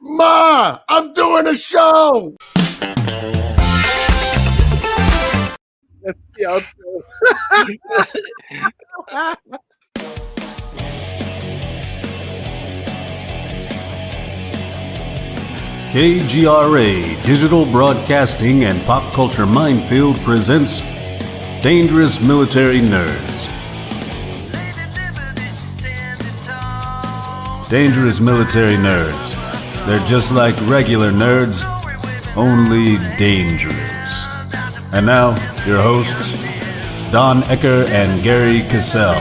Ma, I'm doing a show. That's the outro. KGRA Digital Broadcasting and Pop Culture Minefield presents Dangerous Military Nerds. Dangerous Military Nerds. They're just like regular nerds, only dangerous. And now, your hosts, Don Ecker and Gerry Cassell.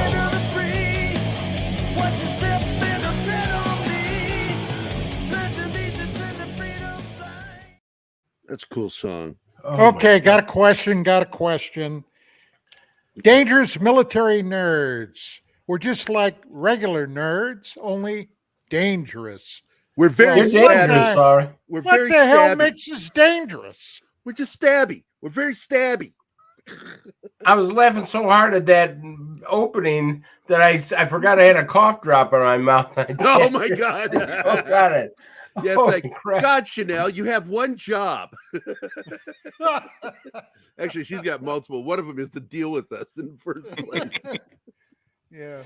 That's a cool song. Okay, got a question. Dangerous military nerds. We're just like regular nerds, only dangerous. We're very stabby. Sorry. We're What very the hell stabby. makes us dangerous? We're just stabby. We're very stabby. I was laughing so hard at that opening that I forgot I had a cough drop in my mouth. Oh my God. Oh, got it. Yeah, it's Holy like, crap. God, Chanel, you have one job. Actually, she's got multiple. One of them is to deal with us in the first place. Yeah.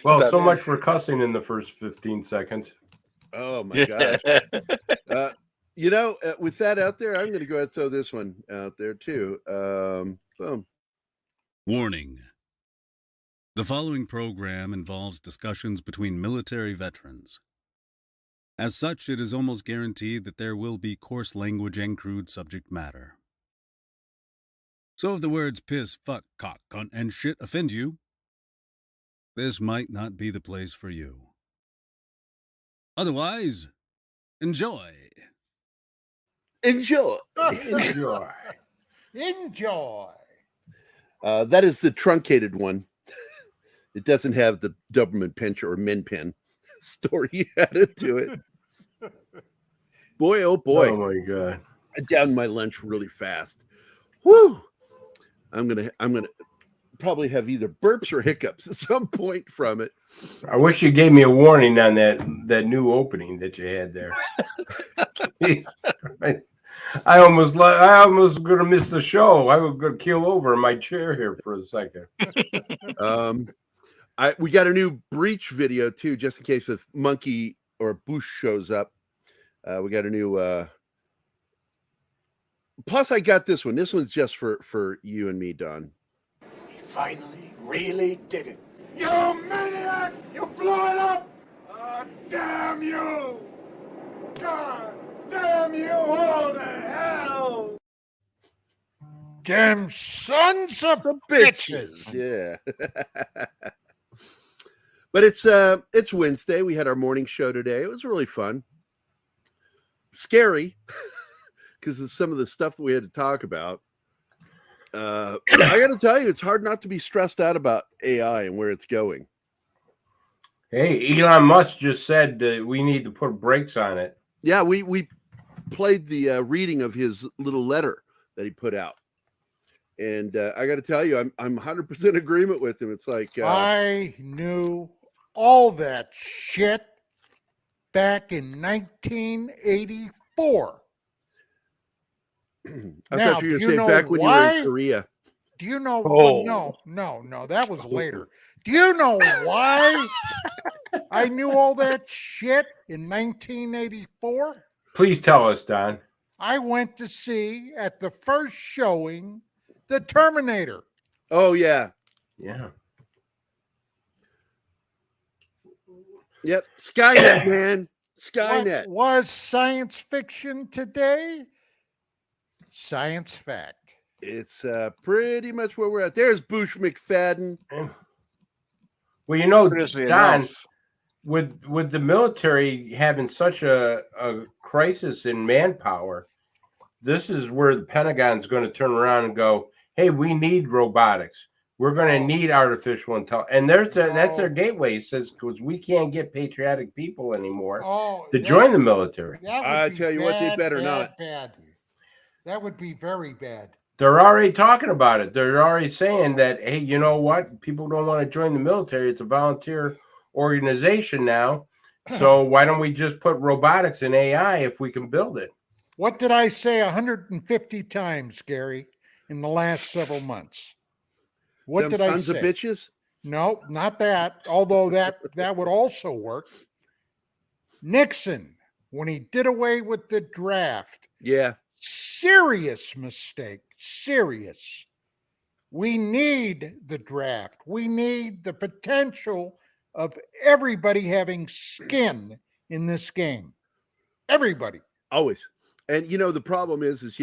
Well, so much for cussing in the first 15 seconds. Oh my gosh. With that out there, I'm going to go ahead and throw this one out there too. Boom. Warning. The following program involves discussions between military veterans. As such, it is almost guaranteed that there will be coarse language and crude subject matter. So if the words piss, fuck, cock, cunt, and shit offend you, this might not be the place for you. Otherwise, enjoy. Enjoy. Enjoy. That is the truncated one. It doesn't have the Doberman Pinscher or Min Pin story added to it. Boy, oh boy. Oh my God. I downed my lunch really fast. Woo! I'm gonna probably have either burps or hiccups at some point from it. I wish you gave me a warning on that new opening that you had there. I almost gonna miss the show. I was gonna keel over in my chair here for a second. We got a new breach video too, just in case if Monkey or Bush shows up. We got a new. Plus, I got this one. This one's just for you and me, Don. He finally really did it. You maniac! You blew it up! Oh, damn you! God damn you all to hell! Damn sons of bitches. Yeah. But it's Wednesday. We had our morning show today. It was really fun. Scary because of some of the stuff that we had to talk about. I got to tell you, it's hard not to be stressed out about AI and where it's going. Hey, Elon Musk just said that we need to put brakes on it. Yeah, we played the reading of his little letter that he put out. And I got to tell you, I'm 100% agreement with him. It's like I knew all that shit back in 1984. I thought you were going to say back when you were in Korea. Do you know? Oh. No, that was later. Do you know why I knew all that shit in 1984? Please tell us, Don. I went to see at the first showing The Terminator. Oh, yeah. Yeah. Yep. Skynet, man. Skynet. What was science fiction today? Science fact. It's pretty much where we're at. There's Bush McFadden. Well, you know, Don, with the military having such a crisis in manpower, this is where the Pentagon's going to turn around and go, hey, we need robotics. We're going to need artificial intelligence. And that's their gateway. It says, because we can't get patriotic people anymore to join the military. I tell you what, they better not. Bad. That would be very bad. They're already talking about it. They're already saying that, hey, you know what? People don't want to join the military. It's a volunteer organization now. So why don't we just put robotics and AI if we can build it? What did I say 150 times, Gary, in the last several months? What Them did I sons say? of bitches. No, not that. Although that would also work. Nixon, when he did away with the draft, Yeah. serious mistake. Serious. We need the draft. We need the potential of everybody having skin in this game. Everybody. Always. And the problem is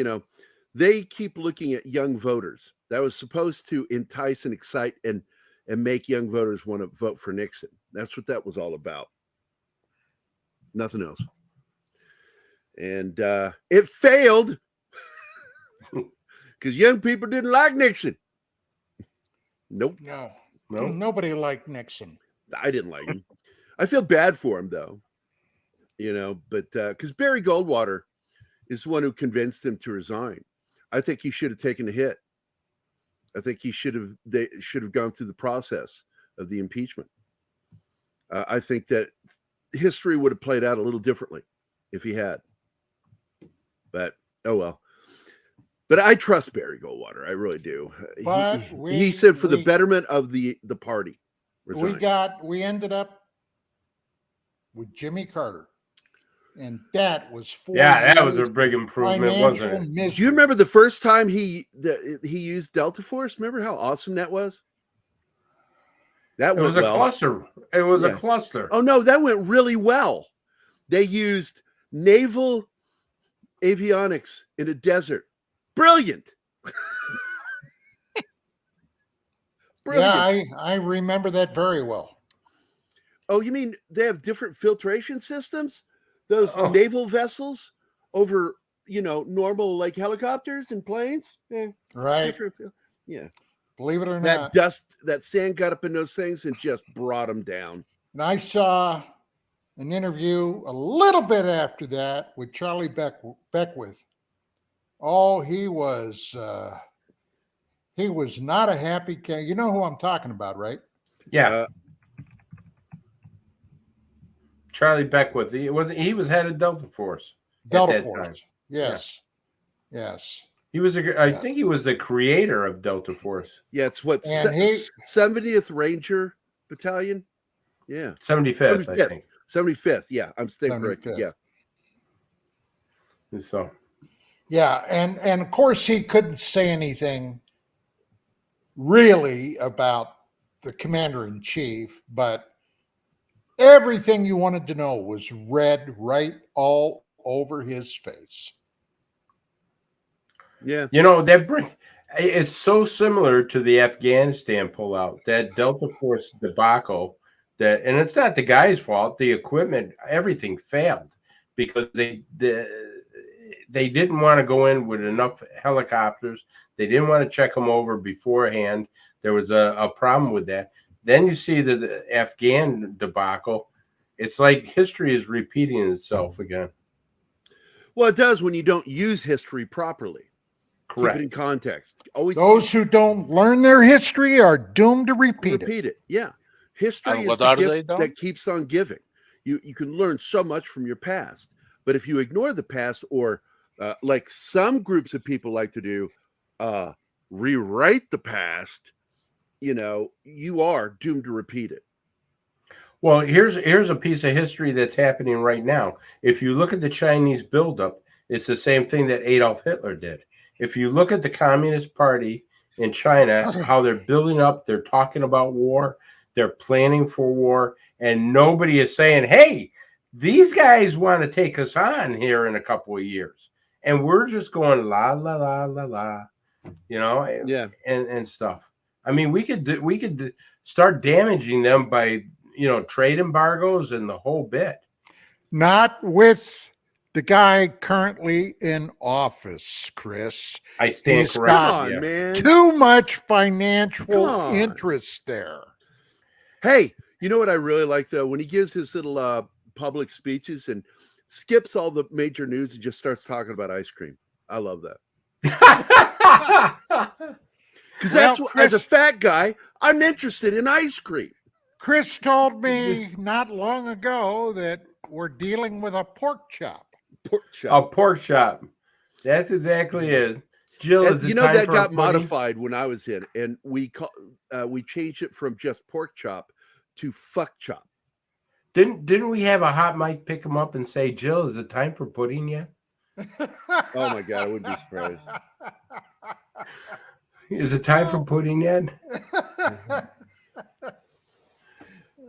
they keep looking at young voters. That was supposed to entice and excite and make young voters want to vote for Nixon. That's what that was all about. Nothing else. And it failed because young people didn't like Nixon. Nope. No. No. Nobody liked Nixon. I didn't like him. I feel bad for him though. But because Barry Goldwater is the one who convinced him to resign. I think he should have taken a hit. I think they should have gone through the process of the impeachment. I think that history would have played out a little differently if he had. But oh well. But I trust Barry Goldwater. I really do. But he said for the betterment of the party. Resign. We ended up with Jimmy Carter. And that was 4 that was a big improvement, wasn't it? Misery. Do you remember the first time he used Delta Force? Remember how awesome that was? That It was a cluster. It was a cluster. Oh no, that went really well. They used naval avionics in a desert. Brilliant. Brilliant. Yeah, I remember that very well. Oh, you mean they have different filtration systems? Those naval vessels over, normal like helicopters and planes? Right. Yeah. Believe it or That not. dust, that sand got up in those things and just brought them down. And I saw an interview a little bit after that with Charlie Beckwith. Oh, he was not a happy cat. You know who I'm talking about, right? Yeah. Charlie Beckwith. He was head of Delta Force. Delta Force. Time. Yes. Yeah. Yes. He was I think he was the creator of Delta Force. Yeah, it's what 70th Ranger Battalion? Yeah. 75th, I think. 75th. Yeah, I'm staying corrected. Yeah. So yeah, and of course he couldn't say anything really about the commander-in-chief, but everything you wanted to know was read right all over his face. Yeah. It's so similar to the Afghanistan pullout, that Delta Force debacle, and it's not the guy's fault. The equipment, everything failed because they didn't want to go in with enough helicopters. They didn't want to check them over beforehand. There was a problem with that. Then you see the Afghan debacle. It's like history is repeating itself again. Well, it does when you don't use history properly. Correct. Keep it in context. Always those who don't learn their history are doomed to repeat it. Yeah. History is the gift that keeps on giving. You can learn so much from your past. But if you ignore the past or like some groups of people like to do, rewrite the past, you are doomed to repeat it. Well, here's a piece of history that's happening right now. If you look at the Chinese buildup, it's the same thing that Adolf Hitler did. If you look at the Communist Party in China, how they're building up, they're talking about war, they're planning for war, and nobody is saying, hey, these guys want to take us on here in a couple of years. And we're just going la, la, la, la, la, and stuff. I mean, we could start damaging them by, trade embargoes and the whole bit. Not with the guy currently in office, Chris. I stand corrected. Come on, man. Too much financial interest there. Hey, you know what I really like, though? When he gives his little public speeches and skips all the major news and just starts talking about ice cream. I love that. Because that's what, as a fat guy, I'm interested in ice cream. Chris told me not long ago that we're dealing with a pork chop. Pork A chop. pork chop. That's exactly it. Jill, And, is you it know, time that for a got pudding? modified when I was in, and we changed it from just pork chop to fuck chop. Didn't we have a hot mic pick him up and say, Jill, is it time for pudding yet? Oh my God, I wouldn't be surprised. Is it time for pudding yet?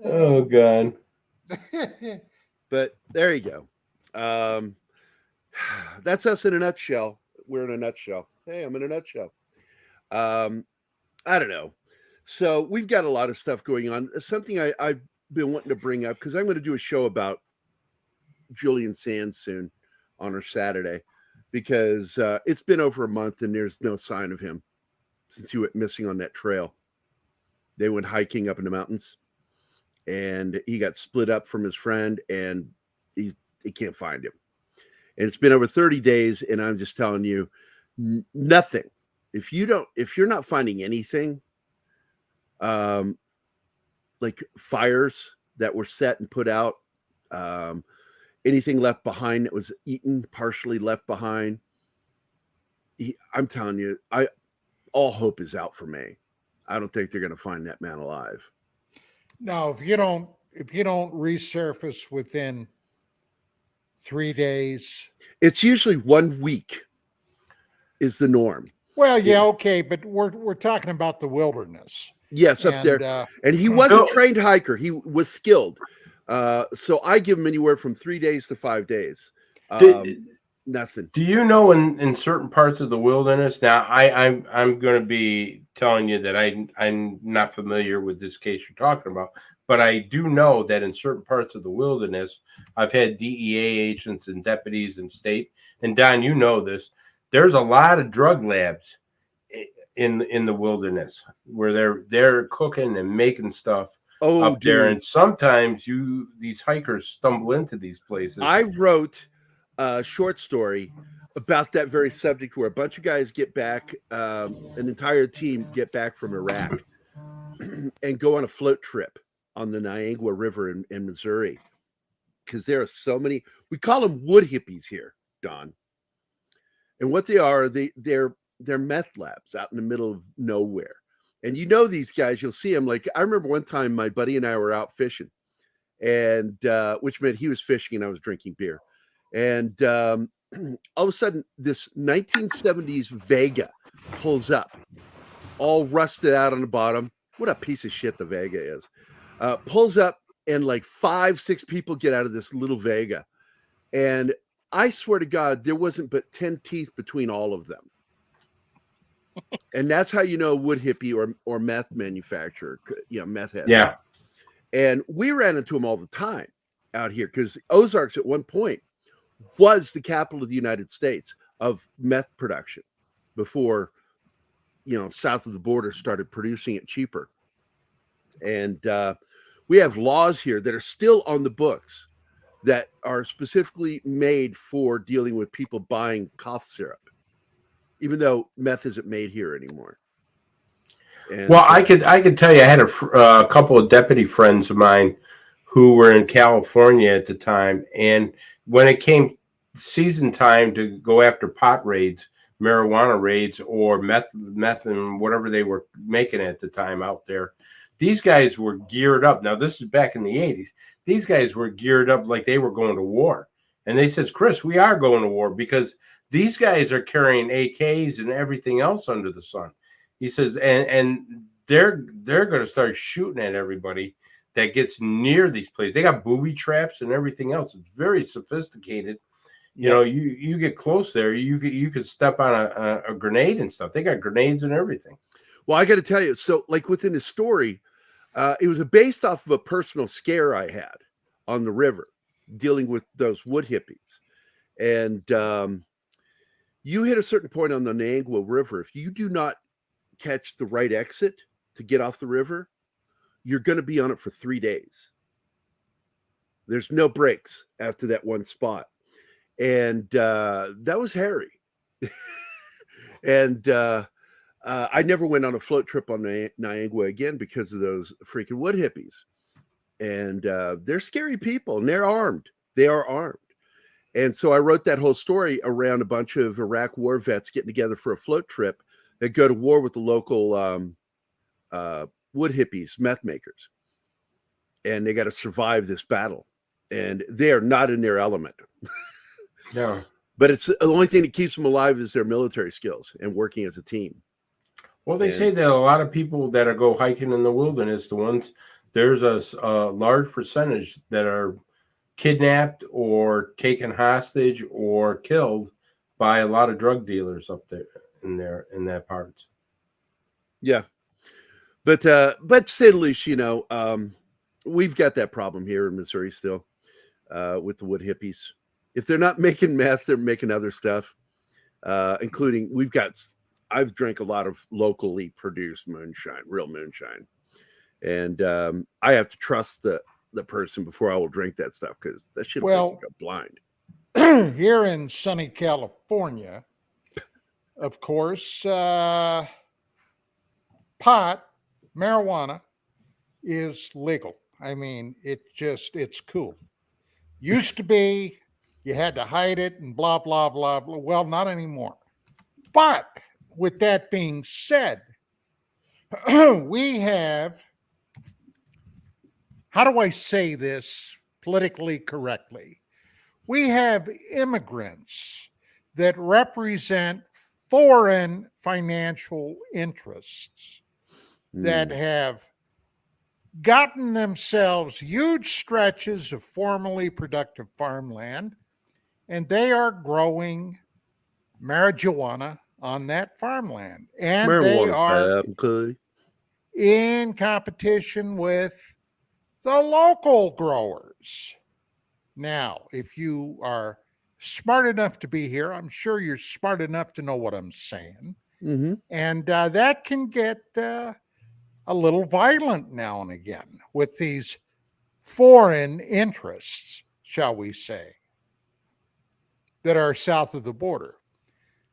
Oh God. But there you go. That's us in a nutshell. We're in a nutshell. Hey, I'm in a nutshell. I don't know. So we've got a lot of stuff going on. Something I've been wanting to bring up, because I'm going to do a show about Julian Sands soon on our Saturday, because it's been over a month and there's no sign of him since he went missing on that trail. They went hiking up in the mountains, and he got split up from his friend, and they can't find him. And it's been over 30 days, and I'm just telling you, nothing. If you're not finding anything, like fires that were set and put out, anything left behind that was eaten, partially left behind, I'm telling you, all hope is out for me. I don't think they're going to find that man alive. No, if you don't resurface within 3 days, it's usually 1 week is the norm. Well, yeah, okay, but we're talking about the wilderness. Yes, up there. And he was a trained hiker. He was skilled. So I give him anywhere from 3 days to 5 days. Nothing. Do you know in certain parts of the wilderness? Now, I'm going to be telling you that I'm not familiar with this case you're talking about, but I do know that in certain parts of the wilderness, I've had DEA agents and deputies in state, and Don, you know this. There's a lot of drug labs in the wilderness where they're cooking and making stuff up there, and sometimes these hikers stumble into these places. I wrote a short story about that very subject, where a bunch of guys get back, an entire team get back from Iraq and go on a float trip on the Niagara River in Missouri, because there are so many. We call them wood hippies here, Don. And what they are, they're meth labs out in the middle of nowhere. And you know these guys, you'll see them. Like, I remember one time my buddy and I were out fishing, and which meant he was fishing and I was drinking beer. And all of a sudden, this 1970s Vega pulls up, all rusted out on the bottom. What a piece of shit the Vega is. Pulls up, and like 5-6 people get out of this little Vega. And I swear to God, there wasn't but 10 teeth between all of them. And that's how you know wood hippie or meth manufacturer, meth head. Yeah. And we ran into them all the time out here, because Ozarks at one point was the capital of the United States of meth production before, south of the border started producing it cheaper. And we have laws here that are still on the books that are specifically made for dealing with people buying cough syrup, even though meth isn't made here anymore. And, well, I could tell you, I had a couple of deputy friends of mine who were in California at the time, and when it came season time to go after pot raids, marijuana raids, or meth and whatever they were making at the time out there, these guys were geared up. Now, this is back in the 80s. These guys were geared up like they were going to war. And they says, Chris, we are going to war, because these guys are carrying AKs and everything else under the sun. He says, and they're going to start shooting at everybody that gets near these places. They got booby traps and everything else. It's very sophisticated. You get close there, you could step on a grenade and stuff. They got grenades and everything. Well, I got to tell you, so like within the story, it was based off of a personal scare I had on the river dealing with those wood hippies. And you hit a certain point on the Niagara River. If you do not catch the right exit to get off the river, you're going to be on it for 3 days. There's no breaks after that one spot. And that was hairy. And I never went on a float trip on Niagara again because of those freaking wood hippies. and they're scary people, and they're armed. They are armed. And so I wrote that whole story around a bunch of Iraq war vets getting together for a float trip that go to war with the local wood hippies, meth makers. And they got to survive this battle. And they're not in their element. No. But it's the only thing that keeps them alive is their military skills and working as a team. Well, they say that a lot of people that go hiking in the wilderness, there's a large percentage that are kidnapped or taken hostage or killed by a lot of drug dealers up there in that part. Yeah. But to say the least, we've got that problem here in Missouri still with the wood hippies. If they're not making meth, they're making other stuff, including I've drank a lot of locally produced moonshine, real moonshine. And I have to trust the person before I will drink that stuff because that shit will make me go blind. Here in sunny California, of course, marijuana is legal. I mean, it's cool. Used to be, you had to hide it and blah, blah, blah, blah. Well, not anymore. But with that being said, we have, how do I say this politically correctly? We have immigrants that represent foreign financial interests that have gotten themselves huge stretches of formerly productive farmland, and they are growing marijuana on that farmland. And they are in competition with the local growers. Now, if you are smart enough to be here, I'm sure you're smart enough to know what I'm saying. Mm-hmm. And that can get a little violent now and again with these foreign interests, shall we say, that are south of the border.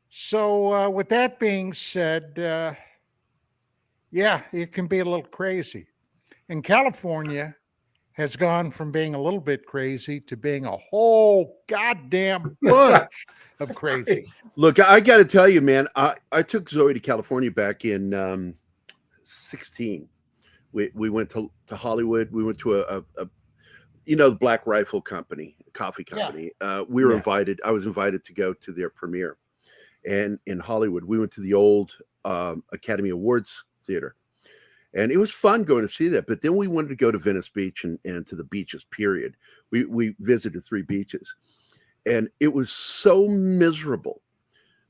So with that being said, yeah, it can be a little crazy. And California has gone from being a little bit crazy to being a whole goddamn bunch of crazy. Look, I got to tell you, man, I took Zoe to California back in 16. We went to Hollywood. We went to a the Black Rifle Company, coffee company. Yeah. We were invited. I was invited to go to their premiere. And in Hollywood, we went to the old Academy Awards Theater. And it was fun going to see that. But then we wanted to go to Venice Beach and to the beaches, period. We visited 3 beaches. And it was so miserable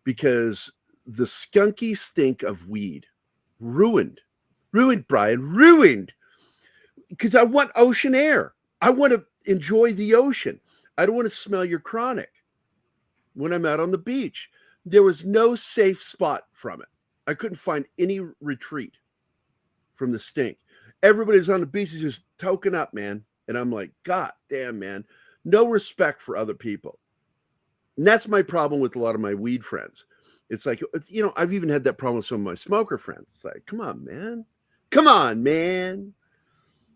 because the skunky stink of weed ruined, Brian, ruined. Because I want ocean air. I want to enjoy the ocean. I don't want to smell your chronic when I'm out on the beach. There was no safe spot from it. I couldn't find any retreat from the stink. Everybody's on the beaches just toking up, man. And I'm like, God damn, man. No respect for other people. And that's my problem with a lot of my weed friends. It's like, I've even had that problem with some of my smoker friends. It's like, come on, man. Come on, man.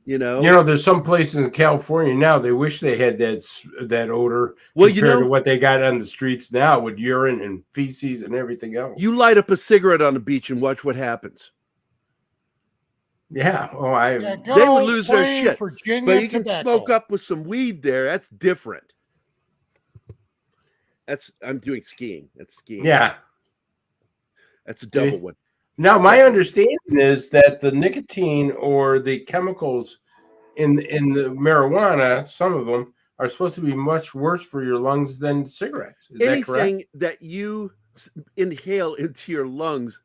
There's some places in California now, they wish they had that odor compared to what they got on the streets now with urine and feces and everything else. You light up a cigarette on the beach and watch what happens. Yeah. They would lose their shit. Virginia but you tobacco. can smoke up with some weed there. That's different. I'm doing skiing. That's skiing. Yeah. That's a double one. Now, my understanding is that the nicotine or the chemicals in the marijuana, some of them are supposed to be much worse for your lungs than cigarettes. Is that correct? Anything that you inhale into your lungs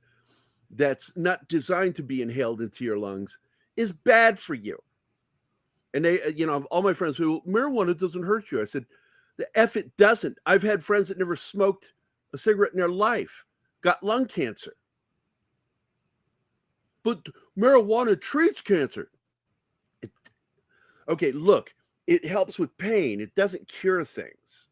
that's not designed to be inhaled into your lungs is bad for you. And they, all my friends who marijuana doesn't hurt you. I said, the F it doesn't. I've had friends that never smoked a cigarette in their life, got lung cancer. But marijuana treats cancer. Okay, look, it helps with pain. It doesn't cure things.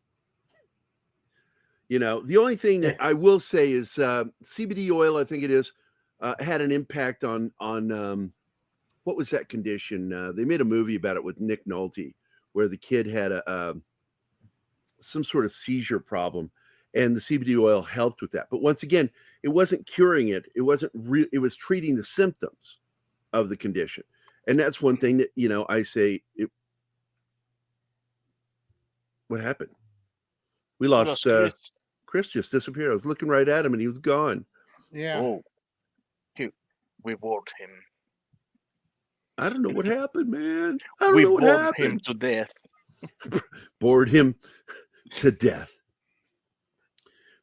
The only thing that I will say is CBD oil, I think it is, had an impact on what was that condition? They made a movie about it with Nick Nolte, where the kid had some sort of seizure problem, and the CBD oil helped with that. But once again, it wasn't curing it. It wasn't real. It was treating the symptoms of the condition. And that's one thing that, I say, what happened? We lost Chris just disappeared. I was looking right at him and he was gone. Yeah. Oh, we bored him. I don't know what happened, man. I don't We know what bored happened. him to death. Bored him to death.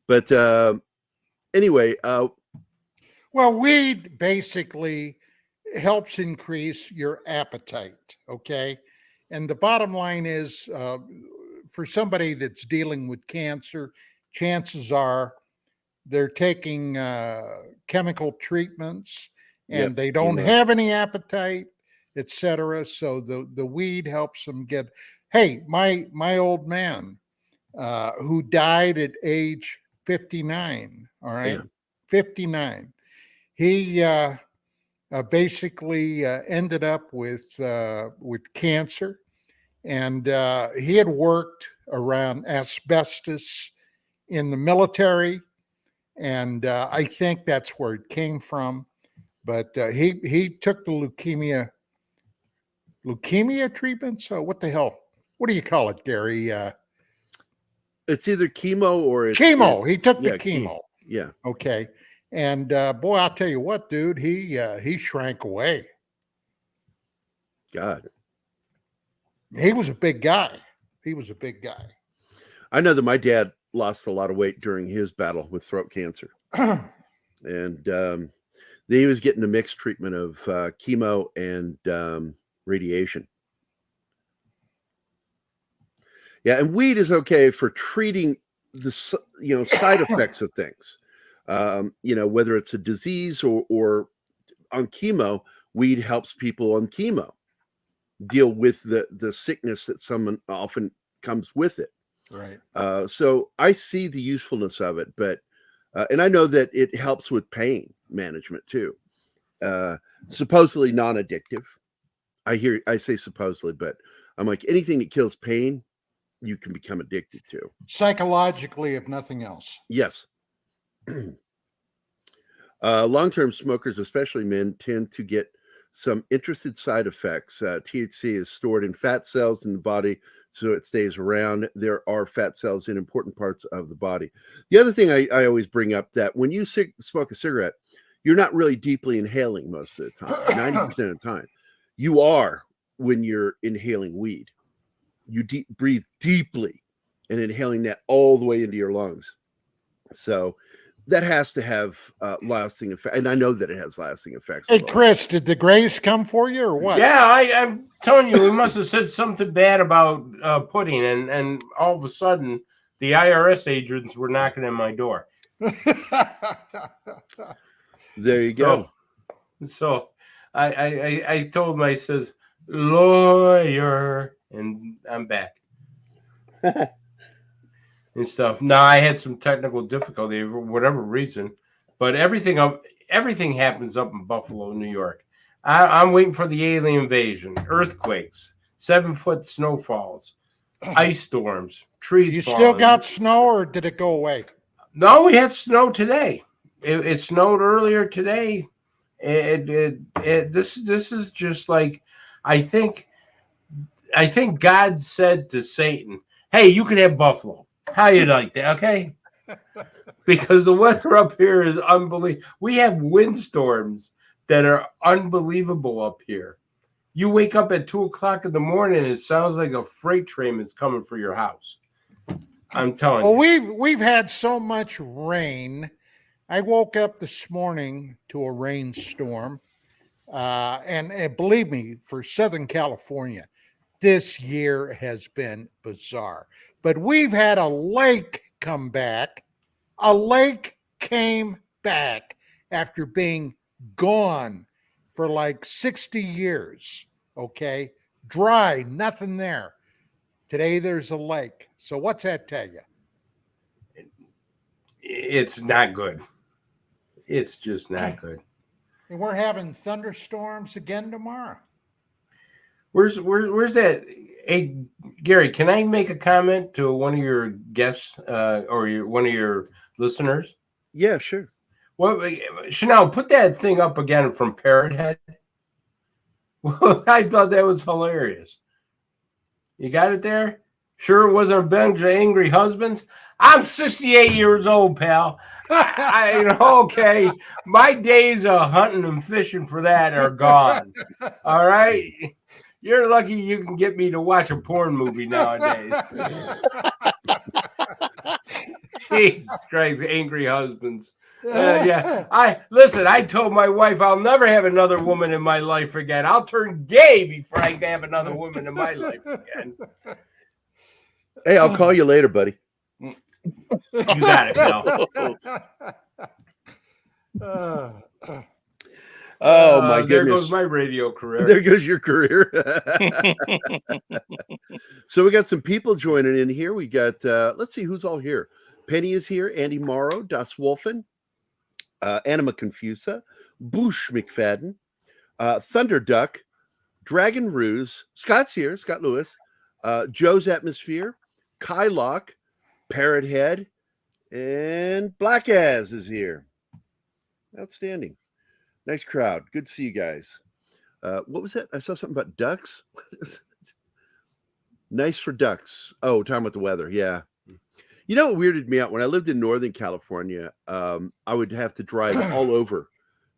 But anyway, Well, weed basically helps increase your appetite, okay? And the bottom line is for somebody that's dealing with cancer, chances are they're taking chemical treatments and they don't have any appetite, etc. So the weed helps them get. Hey, my old man who died at age 59, all right, 59. He basically ended up with cancer, and he had worked around asbestos in the military, and I think that's where it came from. But he took the leukemia treatment. So what the hell? What do you call it, Gary? it's either chemo or chemo. He took the yeah, chemo. Yeah. Okay. And boy, I'll tell you what, dude, he shrank away. God. He was a big guy. He was a big guy. I know that my dad lost a lot of weight during his battle with throat cancer. And he was getting a mixed treatment of chemo and radiation. Yeah, and weed is okay for treating the side effects of things. Whether it's a disease or on chemo, weed helps people on chemo deal with the sickness that someone often comes with it. Right. So I see the usefulness of it, but and I know that it helps with pain management too. Supposedly non-addictive. I say supposedly, but I'm like, anything that kills pain, you can become addicted to. Psychologically, if nothing else. Yes. Long-term smokers, especially men, tend to get some interesting side effects. THC is stored in fat cells in the body, so it stays around. There are fat cells in important parts of the body. The other thing I always bring up, that when you smoke a cigarette, you're not really deeply inhaling most of the time, 90% of the time. You are when you're inhaling weed. You breathe deeply and inhaling that all the way into your lungs. So that has to have lasting effect. And I know that it has lasting effects. Hey, Chris, did the Grays come for you or what? Yeah, I'm telling you, we must have said something bad about pudding, and all of a sudden, the IRS agents were knocking on my door. There you go. So I told him, I says, lawyer, and I'm back. And stuff. Now I had some technical difficulty for whatever reason, but everything happens up in Buffalo, New York. I'm waiting for the alien invasion, earthquakes, 7-foot snowfalls, ice storms, trees. You falling. still got snow, or did it go away? No, we had snow today. It snowed earlier today. This is just like, I think God said to Satan, "Hey, you can have Buffalo. How you like that? Okay." Because the weather up here is unbelievable. We have windstorms that are unbelievable up here. You wake up at 2:00 in the morning, it sounds like a freight train is coming for your house. I'm telling you. Well, we've had so much rain. I woke up this morning to a rainstorm, and believe me, for Southern California, this year has been bizarre. But we've had a lake come back. A lake came back after being gone for like 60 years. Okay. Dry, nothing there. Today there's a lake. So what's that tell you? It's not good. It's just not good. And we're having thunderstorms again tomorrow. Where's that? Hey, Gerry, can I make a comment to one of your guests or one of your listeners? Yeah, sure. Well, Chanel, put that thing up again from Parrot Head. Well, I thought that was hilarious. You got it there? Sure it wasn't a bunch of angry husbands? I'm 68 years old, pal. Okay. My days of hunting and fishing for that are gone. All right? You're lucky you can get me to watch a porn movie nowadays. Jesus Christ, angry husbands. Yeah. I told my wife I'll never have another woman in my life again. I'll turn gay before I have another woman in my life again. Hey, I'll call you later, buddy. You got it, Bill. Oh my goodness. There goes my radio career. There goes your career. So we got some people joining in here. We got let's see who's all here. Penny is here, Andy Morrow, Das Wolfen, Anima Confusa, Boosh McFadden, Thunder Duck, Dragon Ruse, Scott's here, Scott Lewis, Joe's Atmosphere, Kai Locke, Parrot Head, and Black Az is here. Outstanding. Nice crowd. Good to see you guys. What was that? I saw something about ducks. Nice for ducks. Oh, talking about the weather. Yeah. You know what weirded me out? When I lived in Northern California, I would have to drive all over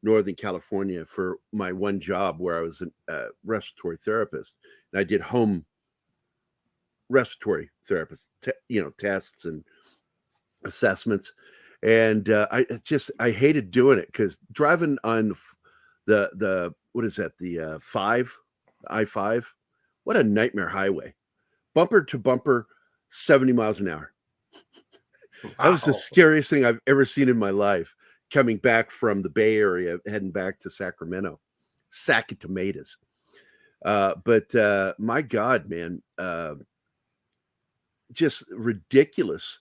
Northern California for my one job where I was a respiratory therapist. And I did home respiratory therapist, tests and assessments. And I hated doing it because driving on the what is that? The I-5, what a nightmare highway, bumper to bumper, 70 miles an hour. Wow. That was the scariest thing I've ever seen in my life. Coming back from the Bay Area, heading back to Sacramento, sack of tomatoes. But my God, man, just ridiculous.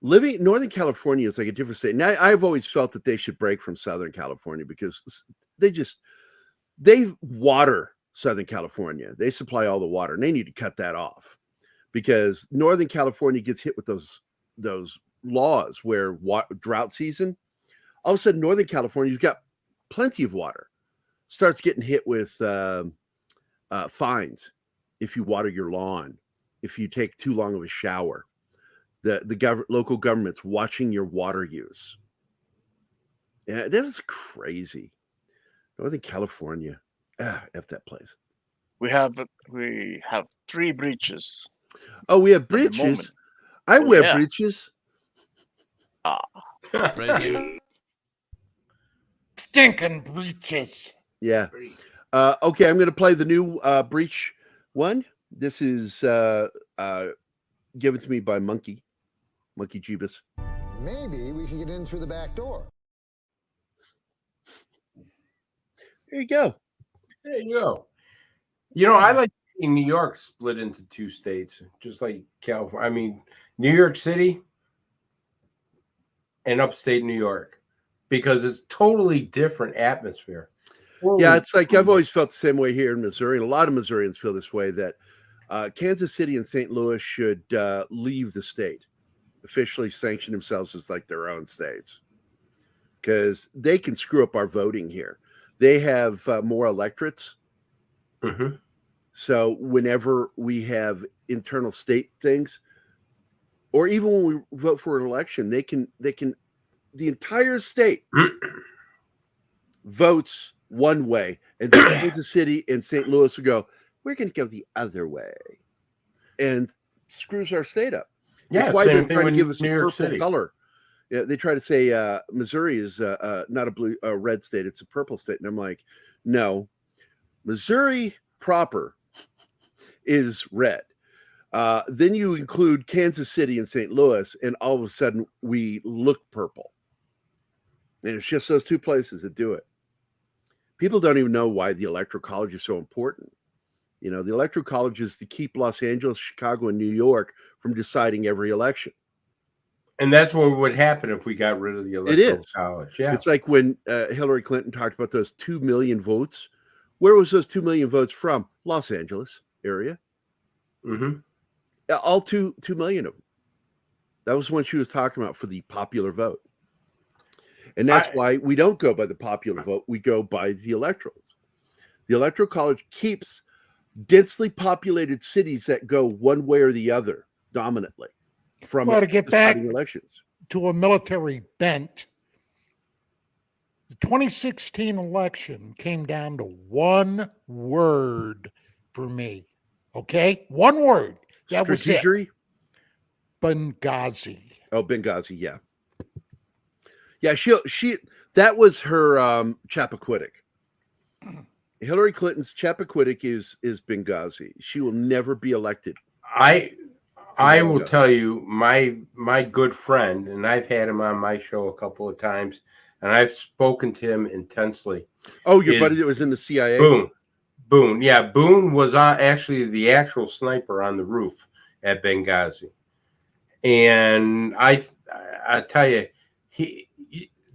Living in Northern California is like a different state. Now, I've always felt that they should break from Southern California because they water Southern California. They supply all the water, and they need to cut that off because Northern California gets hit with those laws where drought season, all of a sudden Northern California's got plenty of water, starts getting hit with fines if you water your lawn, if you take too long of a shower. The local government's watching your water use. Yeah, that is crazy. Northern California, F that place. We have 3 breaches. Oh, we have breaches. I wear breeches. Stinking breeches. Yeah. Okay, I'm going to play the new breach one. This is given to me by Monkey Jeebus. Maybe we should get in through the back door. There you go. There you go. I like seeing New York split into 2 states, just like California. I mean, New York City and upstate New York, because it's totally different atmosphere. Yeah, it's like I've always felt the same way here in Missouri, and a lot of Missourians feel this way, that Kansas City and St. Louis should leave the state, officially sanction themselves as like their own states, because they can screw up our voting here. They have more electorates. Mm-hmm. So whenever we have internal state things, or even when we vote for an election, they can the entire state votes one way, and then Kansas City and St. Louis will go, we're going to go the other way, and screws our state up. Yeah, that's why they're trying to give us a purple City. color. Yeah, they try to say Missouri is not a red state; it's a purple state, and I'm like, no, Missouri proper is red. Then you include Kansas City and St. Louis, and all of a sudden we look purple. And it's just those 2 places that do it. People don't even know why the Electoral College is so important. The Electoral College is to keep Los Angeles, Chicago, and New York from deciding every election. And that's what would happen if we got rid of the electoral is. college. Yeah. It's like when Hillary Clinton talked about those 2 million votes. Where was those 2 million votes from? Los Angeles area. Mm-hmm. All 2 million of them. That was when she was talking about for the popular vote. And that's why we don't go by the popular vote. We go by the electorals. The electoral college keeps densely populated cities that go one way or the other dominantly from Well, to get back elections to a military bent, the 2016 election came down to one word for me. Okay? One word. That was it. Benghazi. Oh, Benghazi, yeah. Yeah, she that was her Chappaquiddick. Hillary Clinton's Chappaquiddick is Benghazi. She will never be elected. I will tell you, my good friend, and I've had him on my show a couple of times, and I've spoken to him intensely. Oh, your buddy that was in the CIA? Boone. Yeah, Boone was actually the actual sniper on the roof at Benghazi. And I tell you,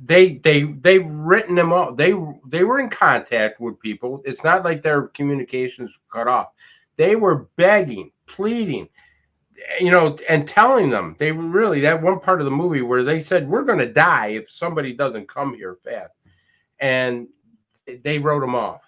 they've written him off. They were in contact with people. It's not like their communications cut off. They were begging, pleading, and telling them. They were really, that one part of the movie where they said, we're going to die if somebody doesn't come here fast. And they wrote them off.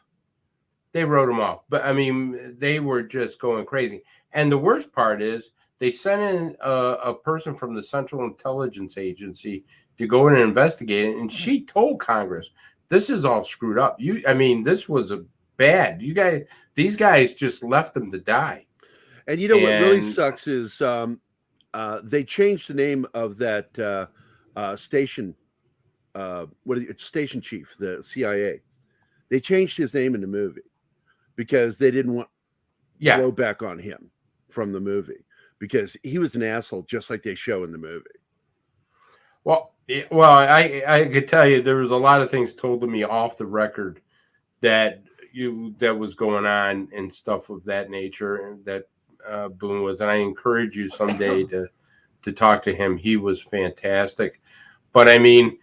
But I mean, they were just going crazy. And the worst part is they sent in a person from the Central Intelligence Agency to go in and investigate it. And she told Congress, this is all screwed up. This was bad. These guys just left them to die. And what really sucks is they changed the name of that station, station chief, the CIA. They changed his name in the movie because they didn't want blowback on him from the movie because he was an asshole, just like they show in the movie. Well, I could tell you there was a lot of things told to me off the record that was going on and stuff of that nature, and that Boone was, and I encourage you someday to talk to him. He was fantastic. But I mean,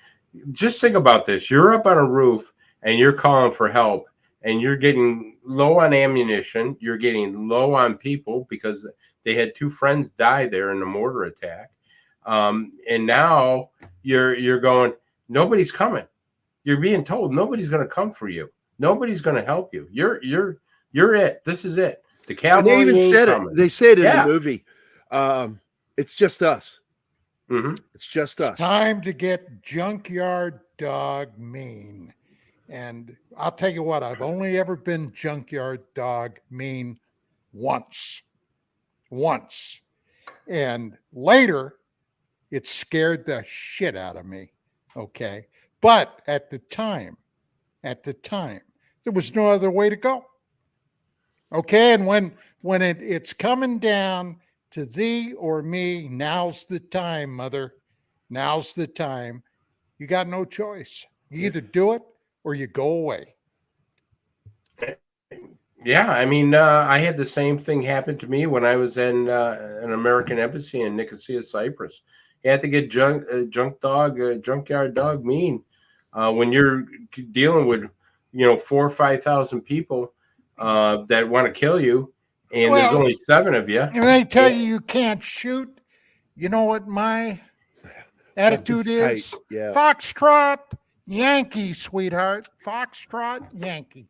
just think about this. You're up on a roof and you're calling for help, and you're getting low on ammunition. You're getting low on people because they had 2 friends die there in a mortar attack. And now you're going, nobody's coming. You're being told nobody's going to come for you. Nobody's going to help you. You're it. This is it. The cavalry. And they even said coming. They say it in the movie. It's just us. Mm-hmm. It's just us. It's time to get junkyard dog mean. And I'll tell you what, I've only ever been junkyard dog mean once. And later, it scared the shit out of me. Okay. But at the time, there was no other way to go. Okay. And when it's coming down to thee or me, now's the time, mother. Now's the time. You got no choice. You either do it or you go away. Yeah, I had the same thing happen to me when I was in an American embassy in Nicosia, Cyprus. You have to get junkyard dog mean when you're dealing with 4,000 or 5,000 people that want to kill you, and there's only 7 of you. And they tell you can't shoot. You know what my attitude is? Yeah. Foxtrot, Yankee, sweetheart. Foxtrot, Yankee.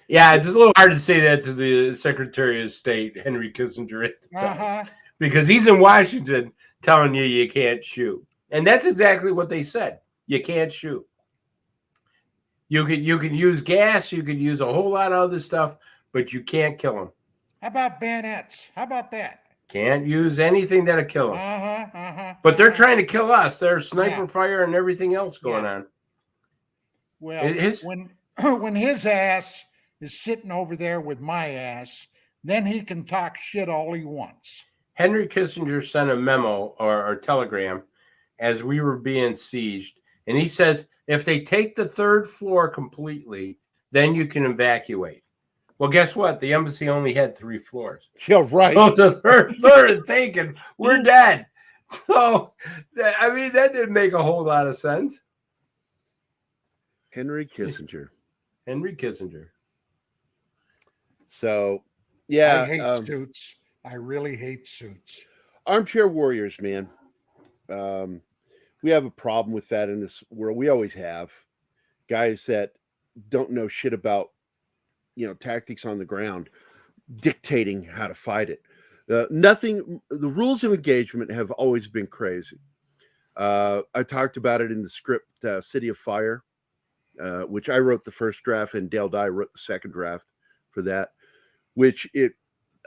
Yeah, it's a little hard to say that to the Secretary of State, Henry Kissinger, at the time, because he's in Washington telling you can't shoot. And that's exactly what they said. You can't shoot. You could use gas, you could use a whole lot of other stuff, but you can't kill them. How about bayonets? How about that? Can't use anything that'll kill them. But they're trying to kill us. There's sniper fire and everything else going on. Well, when his ass is sitting over there with my ass, then he can talk shit all he wants. Henry Kissinger sent a memo or telegram as we were being sieged, and he says, if they take the 3rd floor completely, then you can evacuate. Well, guess what? The embassy only had 3 floors. Yeah, right. So if the 3rd floor is taken, we're dead. So, I mean, that didn't make a whole lot of sense. Henry Kissinger. Henry Kissinger. So, I yeah, hate suits. I really hate suits. armchair warriors, man. We have a problem with that in this world. We always have guys that don't know shit about, tactics on the ground, dictating how to fight it. The rules of engagement have always been crazy. I talked about it in the script, City of Fire, which I wrote the first draft and Dale Dye wrote the second draft for that,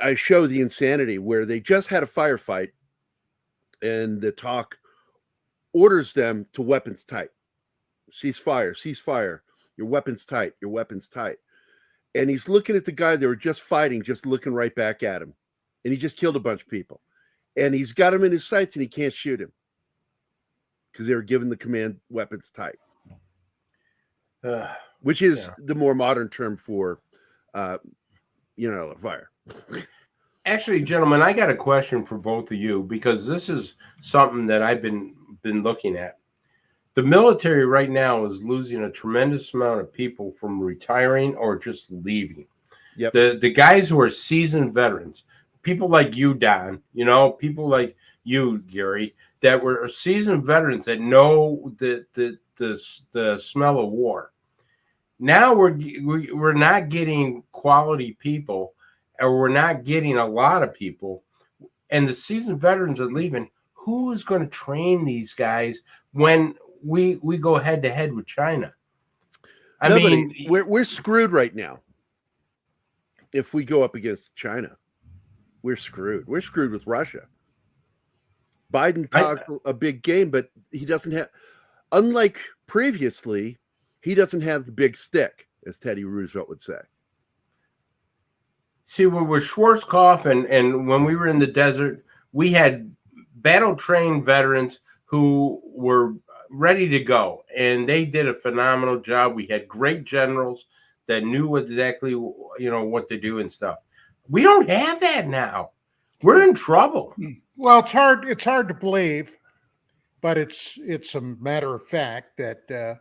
I show the insanity where they just had a firefight and the talk orders them to weapons tight. Cease fire, your weapons tight, your weapons tight. And he's looking at the guy they were just fighting, just looking right back at him. And he just killed a bunch of people. And he's got him in his sights and he can't shoot him because they were given the command weapons tight, which is the more modern term for, fire. Actually, gentlemen, I got a question for both of you because this is something that I've been looking at. The military right now is losing a tremendous amount of people from retiring or just leaving. Yep. The guys who are seasoned veterans, people like you, Don, people like you, Gary, that were seasoned veterans that know the smell of war. Now we're not getting quality people, or we're not getting a lot of people, and the seasoned veterans are leaving. Who is going to train these guys when we go head to head with China? I mean, we're screwed right now. If we go up against China, we're screwed. We're screwed with Russia. Biden talks a big game, but he doesn't have, unlike previously, he doesn't have the big stick, as Teddy Roosevelt would say. See, with Schwarzkopf and when we were in the desert, we had battle-trained veterans who were ready to go, and they did a phenomenal job. We had great generals that knew exactly, what to do and stuff. We don't have that now. We're in trouble. Well, it's hard to believe, but it's a matter of fact that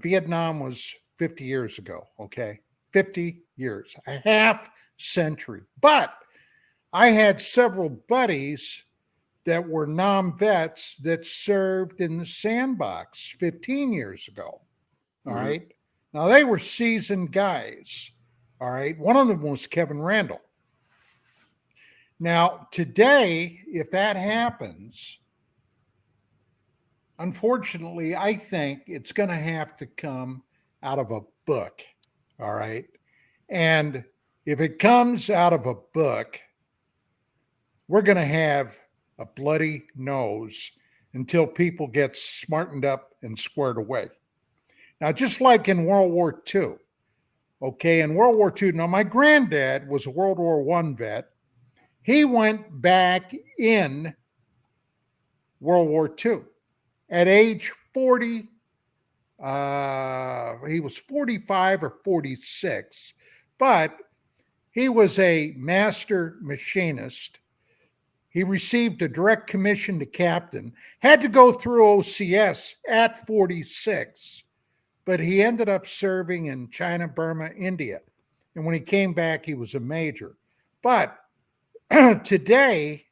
Vietnam was 50 years ago. Okay, 50 years, a half century. But I had several buddies that were non-vets that served in the sandbox 15 years ago. All right. Now, they were seasoned guys. All right. One of them was Kevin Randall. Now, today, if that happens, unfortunately, I think it's going to have to come out of a book. All right. And if it comes out of a book, we're going to have a bloody nose until people get smartened up and squared away. Now, just like in World War II, okay, in World War II, now my granddad was a World War I vet. He went back in World War II at age 40. He was 45 or 46, but he was a master machinist. He received a direct commission to captain, had to go through OCS at 46, but he ended up serving in China, Burma, India. And when he came back, he was a major. But today,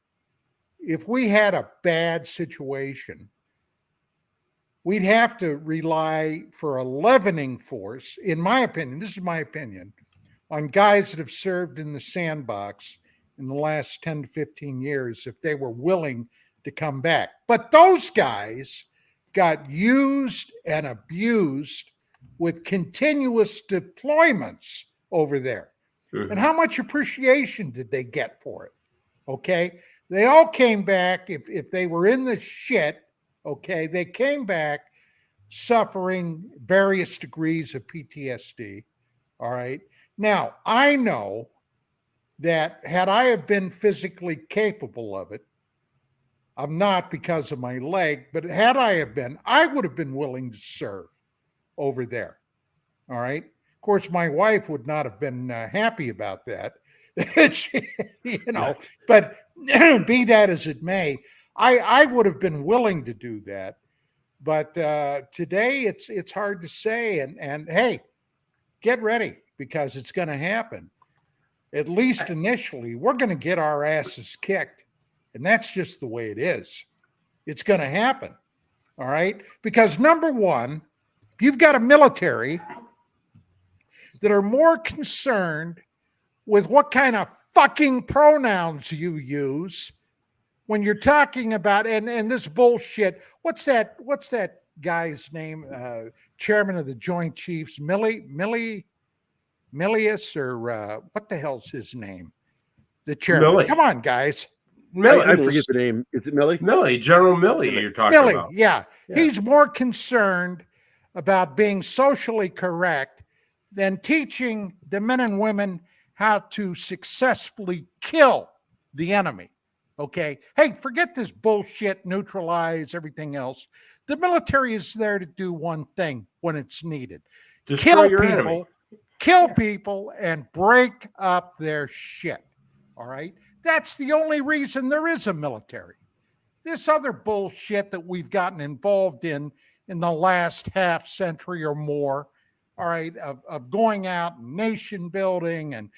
if we had a bad situation, we'd have to rely for a leavening force, in my opinion, this is my opinion, on guys that have served in the sandbox in the last 10 to 15 years if they were willing to come back. But those guys got used and abused with continuous deployments over there. And how much appreciation did they get for it? Okay. They all came back. If they were in the shit, okay, they came back suffering various degrees of PTSD. All right. Now, I know that had I have been physically capable of it, I'm not because of my leg, but had I have been, I would have been willing to serve over there. All right. Of course, my wife would not have been happy about that. But be that as it may, I would have been willing to do that, but today it's hard to say. And hey, get ready because it's going to happen. At least initially, we're going to get our asses kicked, and that's just the way it is. It's going to happen. All right, because number one, if you've got a military that are more concerned with what kind of fucking pronouns you use when you're talking about and this bullshit. What's that guy's name? Chairman of the Joint Chiefs, Millius, or what the hell's his name? The chairman. Milley. Come on, guys. Milley. I forget the name. Is it Millie? Milley, General Milley, you're talking Milley, about. yeah. Yeah. He's more concerned about being socially correct than teaching the men and women how to successfully kill the enemy. Okay. Hey, forget this bullshit, neutralize everything else. The military is there to do one thing when it's needed. Destroy your enemy. Kill people and break up their shit. All right. That's the only reason there is a military. This other bullshit that we've gotten involved in the last half century or more, all right, of going out and nation building and,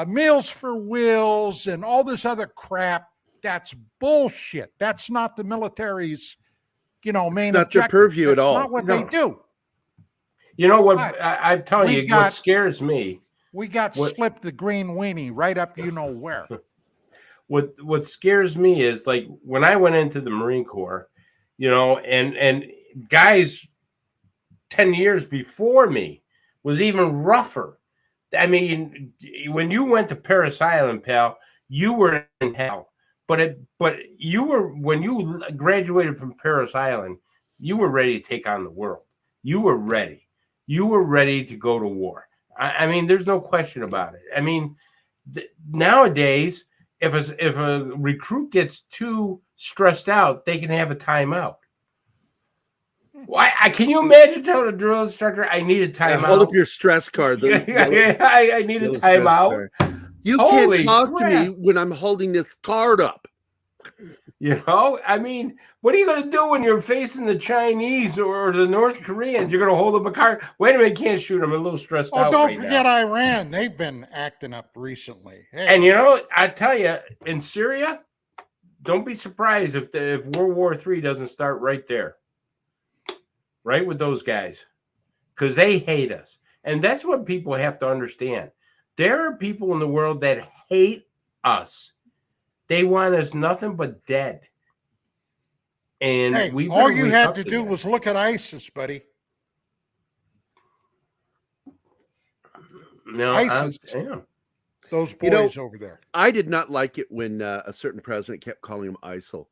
Meals for Wills and all this other crap, that's bullshit. That's not the military's, main objective. Not their purview at all. That's not what they do. You know what? Right. I'm telling you, what scares me. We got slipped the green weenie right up where. What scares me is like when I went into the Marine Corps, and guys 10 years before me was even rougher. I mean, when you went to Parris Island, pal, you were in hell. But you were, when you graduated from Parris Island, you were ready to take on the world. You were ready. You were ready to go to war. I mean, there's no question about it. I mean, nowadays, if a recruit gets too stressed out, they can have a timeout. Why? Can you imagine telling a drill instructor, "I need a timeout"? Hold up your stress card. I need a timeout. You can't talk to me when I'm holding this card up. I mean, what are you going to do when you're facing the Chinese or the North Koreans? You're going to hold up a card. Wait a minute, can't shoot them. I'm a little stressed out. Don't forget Iran. They've been acting up recently. Hey. And I tell you, in Syria, don't be surprised if World War III doesn't start right there. Right with those guys, because they hate us. And that's what people have to understand. There are people in the world that hate us. They want us nothing but dead. And all you had to do was look at ISIS, buddy. No, ISIS. Those boys over there. I did not like it when a certain president kept calling him ISIL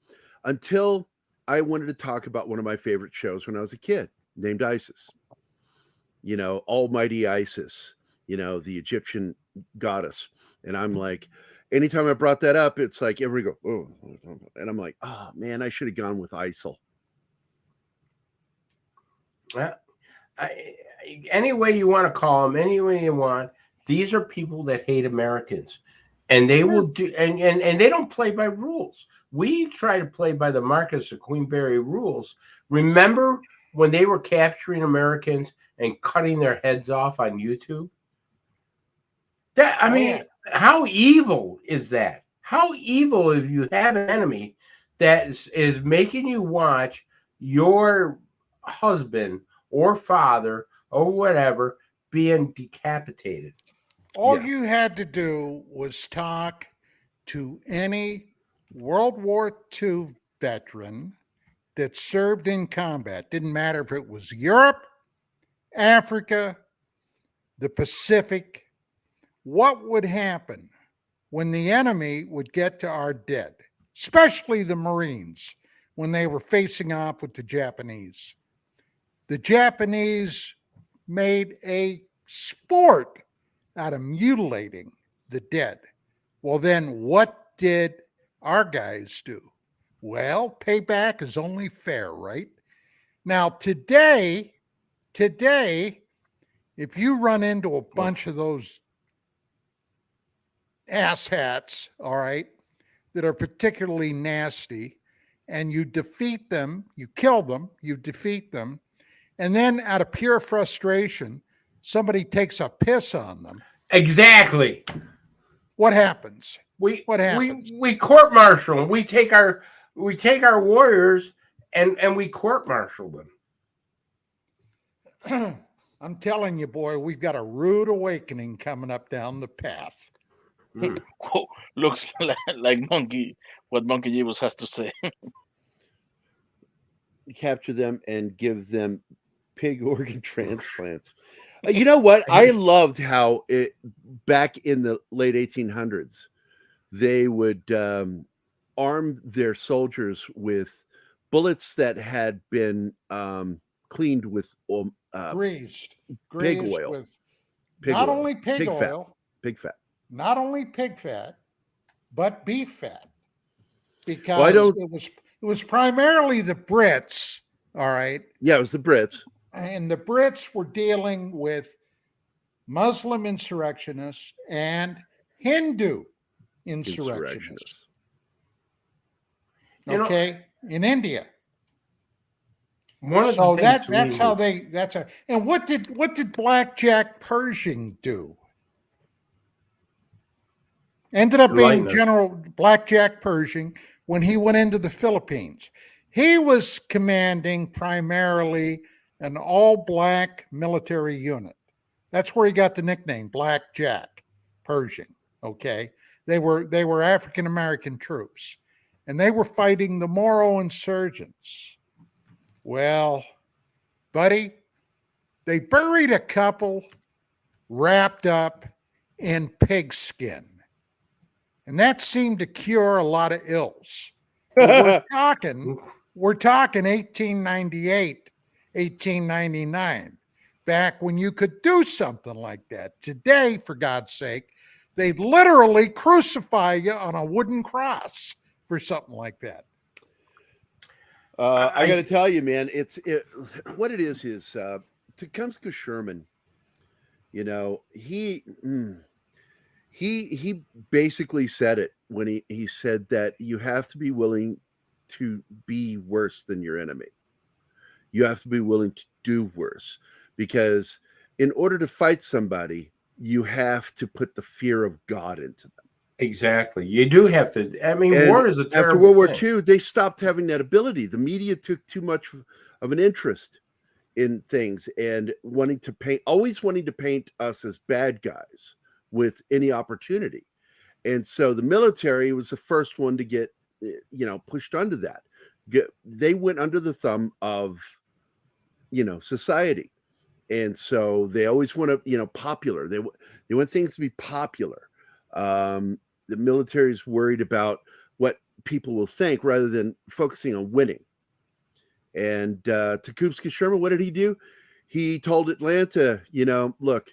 until I wanted to talk about one of my favorite shows when I was a kid, named ISIS. Almighty Isis, the Egyptian goddess. And I'm like, anytime I brought that up, it's like everybody go, oh, and I'm like, oh man, I should have gone with ISIL. Any way you want to call them, any way you want, these are people that hate Americans. And they will do, and they don't play by rules. We try to play by the Marcus of Queenberry rules. Remember when they were capturing Americans and cutting their heads off on YouTube? How evil is that? How evil if you have an enemy that is making you watch your husband or father or whatever being decapitated? All you had to do was talk to any World War II veteran that served in combat. Didn't matter if it was Europe, Africa, the Pacific. What would happen when the enemy would get to our dead, especially the Marines, when they were facing off with the Japanese? The Japanese made a sport out of mutilating the dead. Well, then what did our guys do? Well, payback is only fair, right? Now, today, if you run into a bunch of those asshats, all right, that are particularly nasty, and you defeat them, you kill them, you defeat them, and then out of pure frustration, somebody takes a piss on them. Exactly. What happens? We What happens? we court martial them. We take our warriors and we court martial them. I'm telling you, boy, we've got a rude awakening coming up down the path. Oh, looks like Monkey. What Monkey Evils has to say. Capture them and give them pig organ transplants. You know what? I loved how back in the late 1800s, they would arm their soldiers with bullets that had been cleaned with Greased pig oil. with Pig not oil. only pig oil, pig fat. not only pig fat, but beef fat. Because Well, it was primarily the Brits, all right? Yeah, it was the Brits. And the Brits were dealing with Muslim insurrectionists and Hindu insurrectionists. Okay, in India. One of So the things that's how and what did Blackjack Pershing do? Ended up being General Blackjack Pershing when he went into the Philippines. He was commanding primarily an all-black military unit. That's where he got the nickname Blackjack Pershing. Okay, they were African American troops, and they were fighting the Moro insurgents. Well, buddy, they buried a couple wrapped up in pigskin. And that seemed to cure a lot of ills. We're talking 1898, 1899, back when you could do something like that. Today, for God's sake, they'd literally crucify you on a wooden cross for something like that. I got to tell you, man, what it is Tecumseh Sherman, you know, he basically said it when he said that you have to be willing to be worse than your enemy. You have to be willing to do worse, because in order to fight somebody, you have to put the fear of God into them. Exactly. You do have to. I mean, war is a terrible after World War thing. II, they stopped having that ability. The media took too much of an interest in things and always wanting to paint us as bad guys with any opportunity. And so the military was the first one to get, pushed under that. They went under the thumb of, society. And so they always want to, popular. They want things to be popular. The military is worried about what people will think rather than focusing on winning. And Tecumseh Sherman, what did he do? He told Atlanta, look,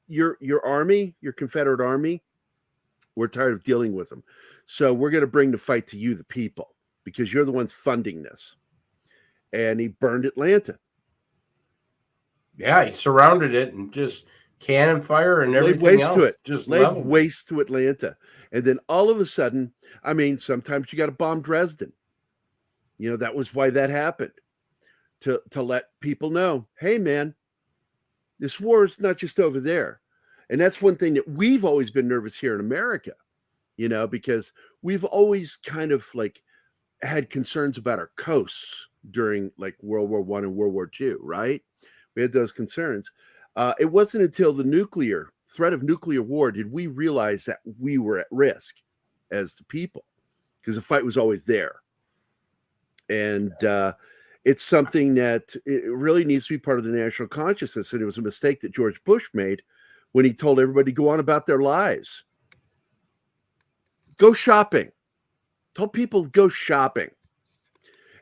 your army, your Confederate army, we're tired of dealing with them. So we're going to bring the fight to you, the people, because you're the ones funding this. And he burned Atlanta. Yeah, he surrounded it and just cannon fire and everything laid waste else. to it. Just laid leveled waste to Atlanta. And then all of a sudden, sometimes you got to bomb Dresden. That was why that happened. To let people know, hey, man, this war is not just over there. And that's one thing that we've always been nervous here in America, because we've always kind of had concerns about our coasts during World War I and World War II, right? We had those concerns. It wasn't until the threat of nuclear war did we realize that we were at risk as the people, because the fight was always there. And it's something that it really needs to be part of the national consciousness. And it was a mistake that George Bush made when he told everybody to go on about their lives. Go shopping. Told people to go shopping.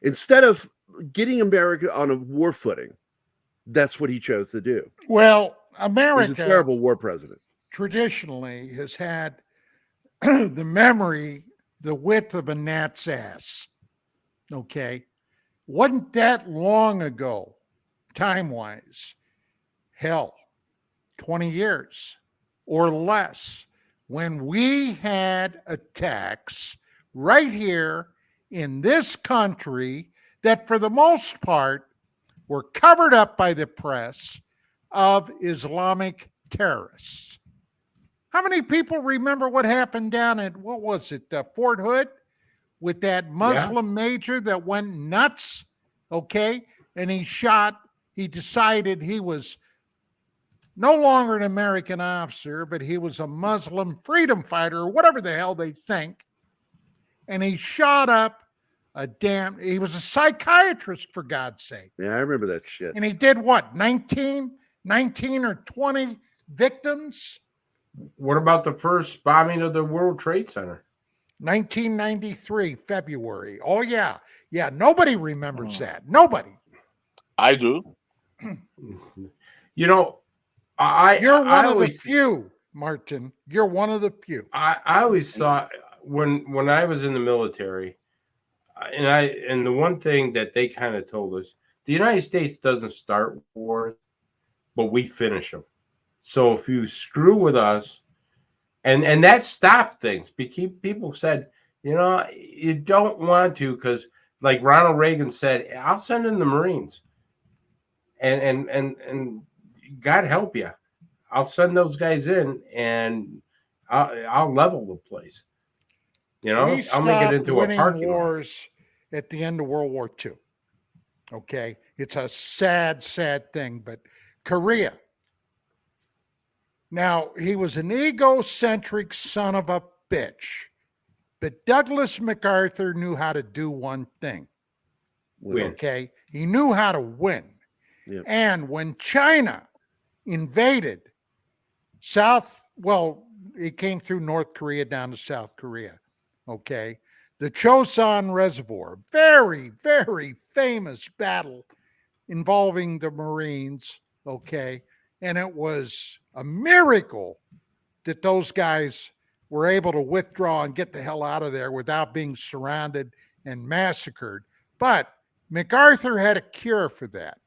Instead of getting America on a war footing, that's what he chose to do. Well, America, he's a terrible war president. Traditionally has had the width of a gnat's ass. Okay. Wasn't that long ago, time-wise, 20 years or less, when we had attacks right here in this country that for the most part were covered up by the press of Islamic terrorists. How many people remember what happened down at, what was it, Fort Hood, with that Muslim major that went nuts? Okay. And he decided he was no longer an American officer, but he was a Muslim freedom fighter or whatever the hell they think. And he shot up he was a psychiatrist, for God's sake. Yeah, I remember that shit. And he did what, 19 or 20 victims? What about the first bombing of the World Trade Center? 1993, February. Oh, yeah. Yeah, nobody remembers that. Nobody. I do. You know, You're one of the few, Martin. You're one of the few. I always thought when I was in the military, and the one thing that they kind of told us, the United States doesn't start wars, but we finish them. So if you screw with us, and that stopped things. People said, you don't want to, because like Ronald Reagan said, I'll send in the Marines, and God help you, I'll send those guys in, and I'll level the place. I'll make it into a parking wars at the end of World War II. Okay, it's a sad, sad thing, but Korea. Now, he was an egocentric son of a bitch, but Douglas MacArthur knew how to do one thing. Win. Okay, he knew how to win. Yep. And when China invaded it came through North Korea down to South Korea. Okay, the Chosin Reservoir, very, very famous battle involving the Marines. Okay, and it was a miracle that those guys were able to withdraw and get the hell out of there without being surrounded and massacred. But MacArthur had a cure for that.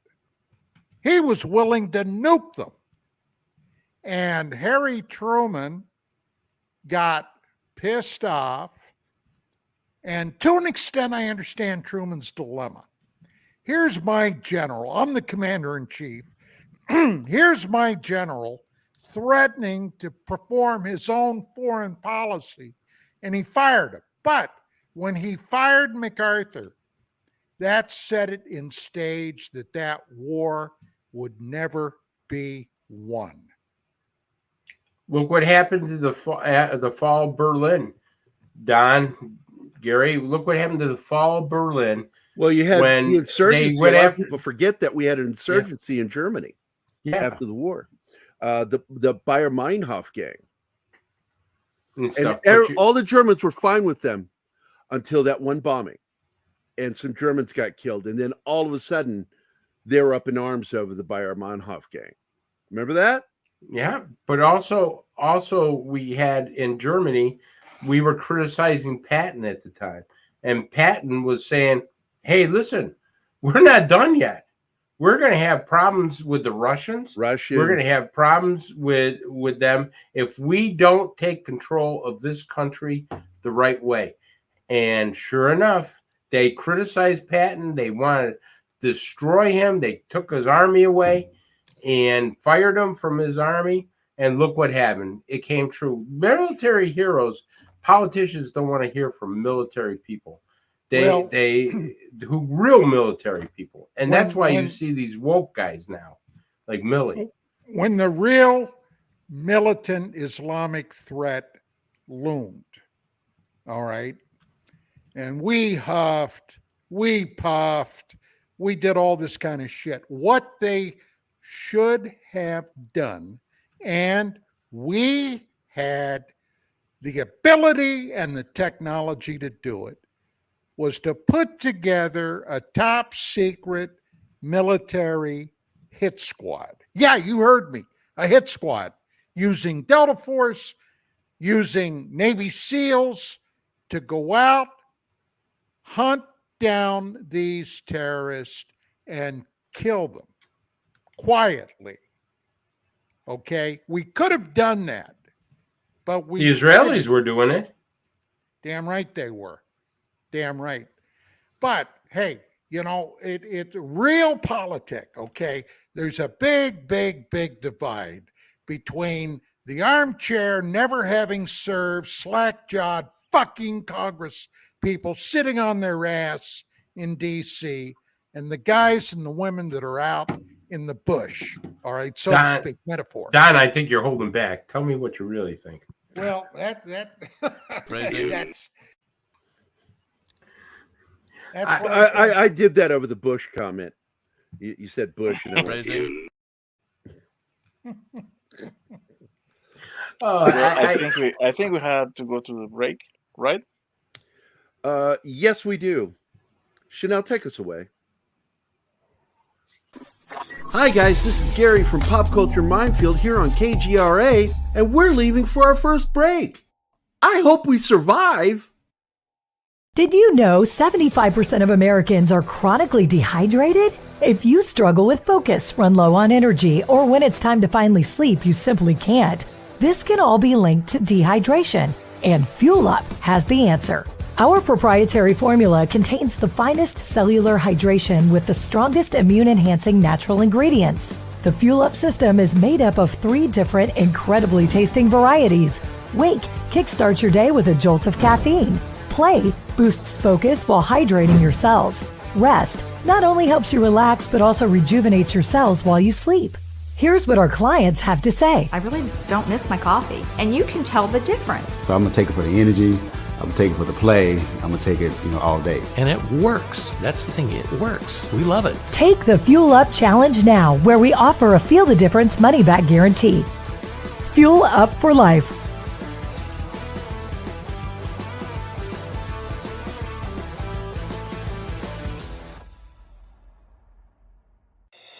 He was willing to nuke them. And Harry Truman got pissed off. And to an extent, I understand Truman's dilemma. Here's my general. I'm the commander-in-chief. Here's my general threatening to perform his own foreign policy, and he fired him. But when he fired MacArthur, that set it in stage that war would never be won. Look what happened to the fall of Berlin, Don, Gary. Look what happened to the fall of Berlin. Well, you had the insurgency. A lot of people forget that we had an insurgency in Germany after the war. The Bayer Meinhof gang. And all the Germans were fine with them until that one bombing. And some Germans got killed. And then all of a sudden, they were up in arms over the Bayer Meinhof gang. Remember that? Yeah. But also we had in Germany, we were criticizing Patton at the time. And Patton was saying, hey, listen, we're not done yet. We're going to have problems with the Russians. We're going to have problems with them if we don't take control of this country the right way. And sure enough, they criticized Patton. They wanted to destroy him. They took his army away and fired him from his army. And look what happened. It came true. Military heroes, politicians don't want to hear from military people. Real military people. And that's why you see these woke guys now, like Millie. When the real militant Islamic threat loomed, all right, and we huffed, we puffed, we did all this kind of shit. What they should have done, and we had the ability and the technology to do it, was to put together a top secret military hit squad. Yeah, you heard me. A hit squad using Delta Force, using Navy SEALs to go out, hunt down these terrorists and kill them quietly. Okay? We could have done that, but the Israelis were doing it. Damn right they were. Damn right. But hey, it's real politic, okay? There's a big, big, big divide between the armchair, never having served, slack-jawed fucking Congress people sitting on their ass in D.C. and the guys and the women that are out in the bush, all right, so to speak, metaphor. Don, I think you're holding back. Tell me what you really think. Well, that's what I did that over the Bush comment. You said Bush. I think we had to go to the break, right? Yes, we do. Chanel, take us away. Hi guys, this is Gerry from Pop Culture Minefield here on KGRA, and we're leaving for our first break. I hope we survive. Did you know 75% of Americans are chronically dehydrated? If you struggle with focus, run low on energy, or when it's time to finally sleep, you simply can't, this can all be linked to dehydration, and Fuel Up has the answer. Our proprietary formula contains the finest cellular hydration with the strongest immune-enhancing natural ingredients. The Fuel Up system is made up of 3 different incredibly tasting varieties. Wake kickstarts your day with a jolt of caffeine. Play boosts focus while hydrating your cells. Rest not only helps you relax, but also rejuvenates your cells while you sleep. Here's what our clients have to say. I really don't miss my coffee, and you can tell the difference. So I'm going to take it for the energy. I'm going to take it for the play. I'm going to take it, all day. And it works. That's the thing. It works. We love it. Take the Fuel Up Challenge now, where we offer a feel the difference money back guarantee. Fuel Up for life.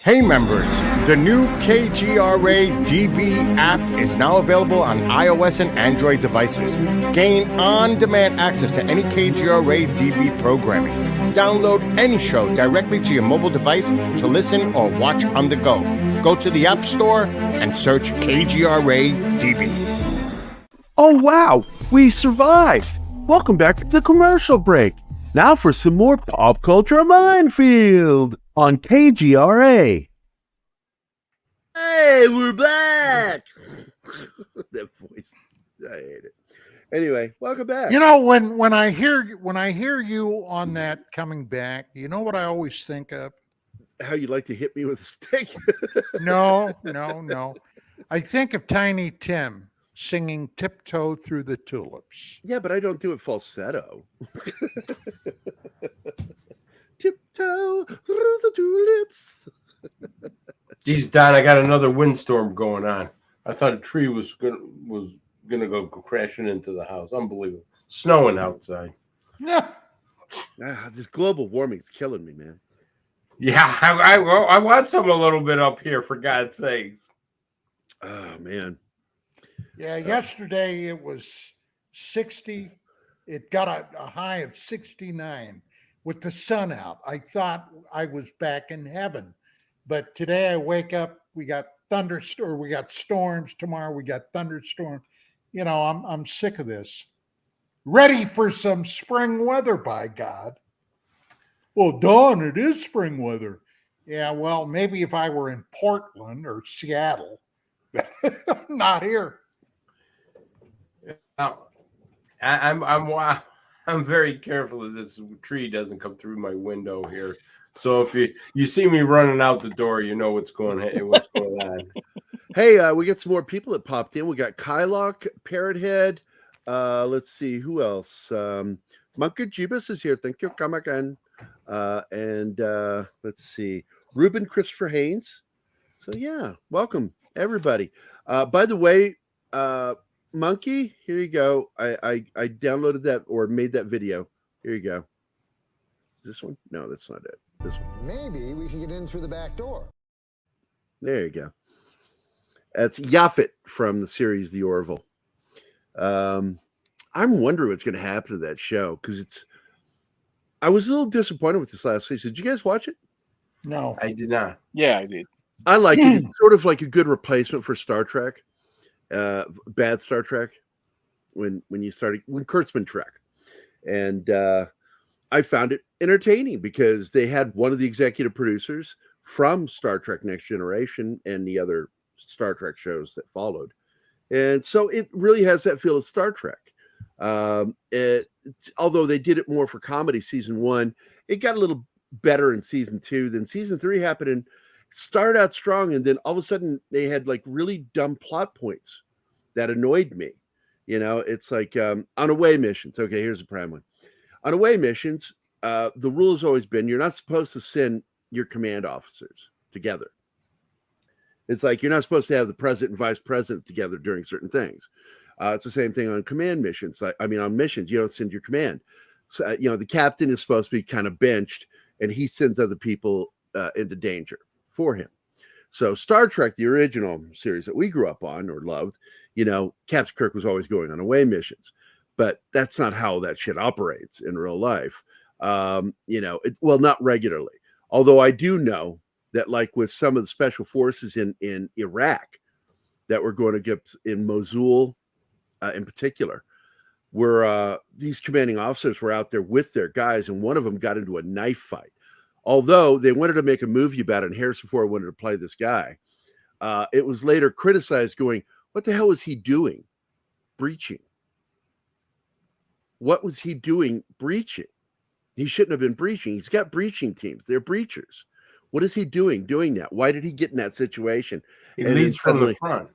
Hey members, the new KGRA DB app is now available on iOS and Android devices. Gain on-demand access to any KGRA DB programming. Download any show directly to your mobile device to listen or watch on the go. Go to the App Store and search KGRA DB. Oh wow, we survived. Welcome back to the commercial break. Now for some more Pop Culture Minefield on KGRA. Hey, we're back. That voice, I hate it. Anyway, welcome back. When I hear you on that coming back, you know what I always think of? How you like to hit me with a stick? No. I think of Tiny Tim singing "Tiptoe Through the Tulips." Yeah, but I don't do it falsetto. Tiptoe through the tulips. Geez, Don, I got another windstorm going on. I thought a tree was gonna go crashing into the house. Unbelievable. Snowing outside. Yeah. This global warming is killing me, man. Yeah, I want some a little bit up here, for God's sakes. Oh man. Yeah, yesterday it was 60. It got a high of 69 with the sun out. I thought I was back in heaven. But today I wake up, we got thunderstorms, we got storms. Tomorrow we got thunderstorms. I'm sick of this. Ready for some spring weather, by God. Well, Dawn, it is spring weather. Yeah, well, maybe if I were in Portland or Seattle, not here. I'm very careful that this tree doesn't come through my window here. So if you see me running out the door, you know what's going on. Hey, we got some more people that popped in. We got Kylock, Parrot Head. Let's see who else. Monka Jibus is here. Thank you. Come again. And let's see, Ruben Christopher Haynes. So yeah, welcome everybody. By the way, Monkey, here you go. I downloaded that or made that video. Here you go. This one? No, that's not it. This one. Maybe we can get in through the back door. There you go. That's Yaphet from the series The Orville. I'm wondering what's going to happen to that show because I was a little disappointed with this last season. Did you guys watch it? No, I did not. Yeah, I did. I like it. It's sort of like a good replacement for Star Trek. Bad Star Trek when Kurtzman Trek. And I found it entertaining because they had one of the executive producers from Star Trek Next Generation and the other Star Trek shows that followed. And so it really has that feel of Star Trek. Although they did it more for comedy season 1, it got a little better in season 2. Then season 3 happened and started out strong, and then all of a sudden they had like really dumb plot points that annoyed me. You know, it's like on away missions. Okay, here's a prime one. On away missions, the rule has always been you're not supposed to send your command officers together. It's like you're not supposed to have the president and vice president together during certain things. It's the same thing on command missions. On missions, you don't send your command. So, the captain is supposed to be kind of benched, and he sends other people into danger for him. So Star Trek, the original series that we grew up on or loved, Captain Kirk was always going on away missions. But that's not how that shit operates in real life. Not regularly. Although I do know that, like with some of the special forces in Iraq that were going to get in Mosul in particular, where these commanding officers were out there with their guys, and one of them got into a knife fight. Although they wanted to make a movie about it, and Harrison Ford wanted to play this guy, it was later criticized, going, "What the hell was he doing? Breaching. What was he doing breaching? He shouldn't have been breaching. He's got breaching teams. They're breachers. What is he doing that? Why did he get in that situation?" He leads from the front.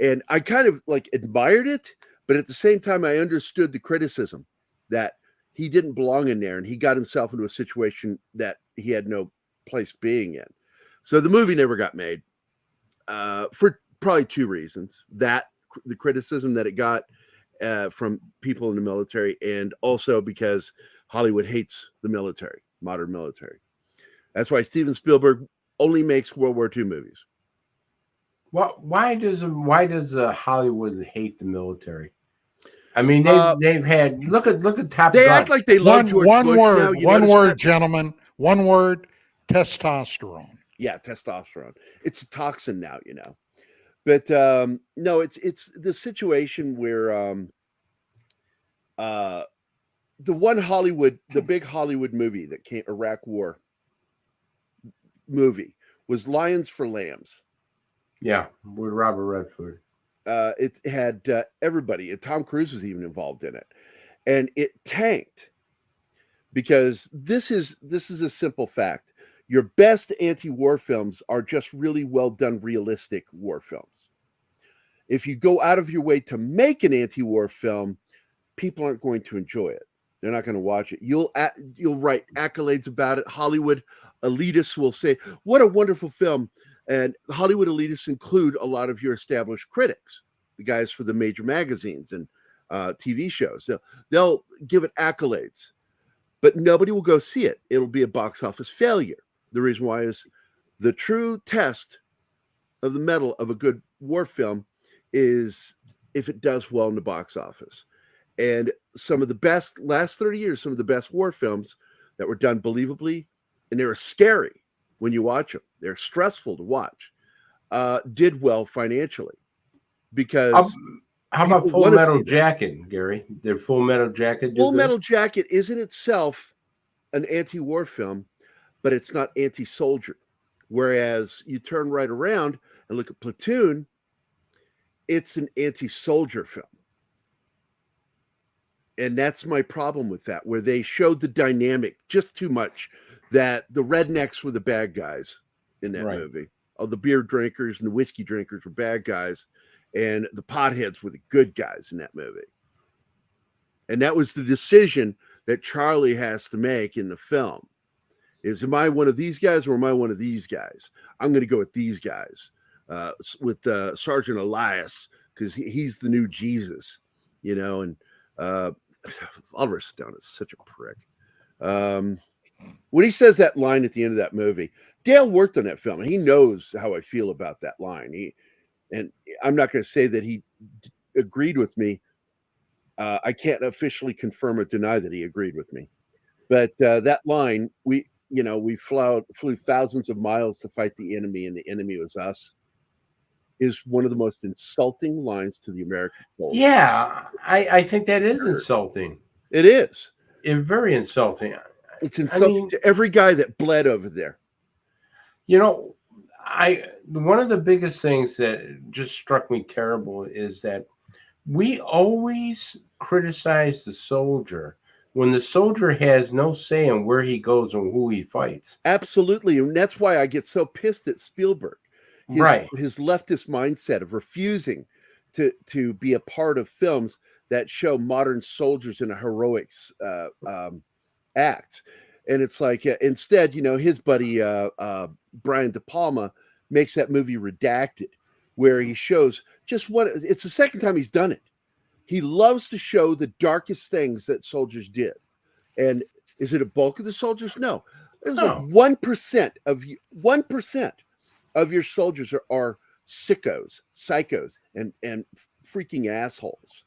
And I kind of like admired it, but at the same time, I understood the criticism that he didn't belong in there and he got himself into a situation that he had no place being in. So the movie never got made for probably 2 reasons. That the criticism that it got from people in the military, and also because Hollywood hates the military, modern military. That's why Steven Spielberg only makes World War II movies. Well, why does Hollywood hate the military? I mean, they've had look at Top Gun. They act like they love George Bush word, now. One word, gentlemen. One word: testosterone. Yeah, testosterone. It's a toxin now, But no, it's the situation where the big Hollywood movie that came, Iraq War movie, was Lions for Lambs. Yeah, with Robert Redford. It had everybody, and Tom Cruise was even involved in it, and it tanked because this is a simple fact. Your best anti-war films are just really well done, realistic war films. If you go out of your way to make an anti-war film, people aren't going to enjoy it. They're not going to watch it. You'll write accolades about it. Hollywood elitists will say, "What a wonderful film." And Hollywood elitists include a lot of your established critics, the guys for the major magazines and TV shows. They'll give it accolades, but nobody will go see it. It'll be a box office failure. The reason why is the true test of the mettle of a good war film is if it does well in the box office. And some of the best, last 30 years, some of the best war films that were done believably, and they were scary when you watch them, they're stressful to watch, did well financially. Because how about Full Metal Jacket, Gary? Did Full Metal Jacket do Full Metal Jacket is in itself an anti-war film, but it's not anti-soldier. Whereas you turn right around and look at Platoon, it's an anti-soldier film. And that's my problem with that, where they showed the dynamic just too much, that the rednecks were the bad guys in that movie. All the beer drinkers and the whiskey drinkers were bad guys, and the potheads were the good guys in that movie. And that was the decision that Charlie has to make in the film. Is, am I one of these guys or am I one of these guys? I'm going to go with these guys, with Sergeant Elias, because he's the new Jesus, and Oliver Stone is such a prick. When he says that line at the end of that movie, Dale worked on that film, and he knows how I feel about that line. And I'm not going to say that he agreed with me. I can't officially confirm or deny that he agreed with me. But that line, we flew thousands of miles to fight the enemy, and the enemy was us, is one of the most insulting lines to the American soldier. Yeah, I think that is insulting. It is. It's very insulting. It's insulting to every guy that bled over there. You know, one of the biggest things that just struck me terrible is that we always criticize the soldier when the soldier has no say in where he goes and who he fights. Absolutely. And that's why I get so pissed at Spielberg. His leftist mindset of refusing to be a part of films that show modern soldiers in a heroics act. And it's like, instead, his buddy Brian De Palma makes that movie Redacted, where he shows it's the second time he's done it. He loves to show the darkest things that soldiers did. And is it a bulk of the soldiers? No. It was like 1% of your soldiers are sickos, psychos, and freaking assholes.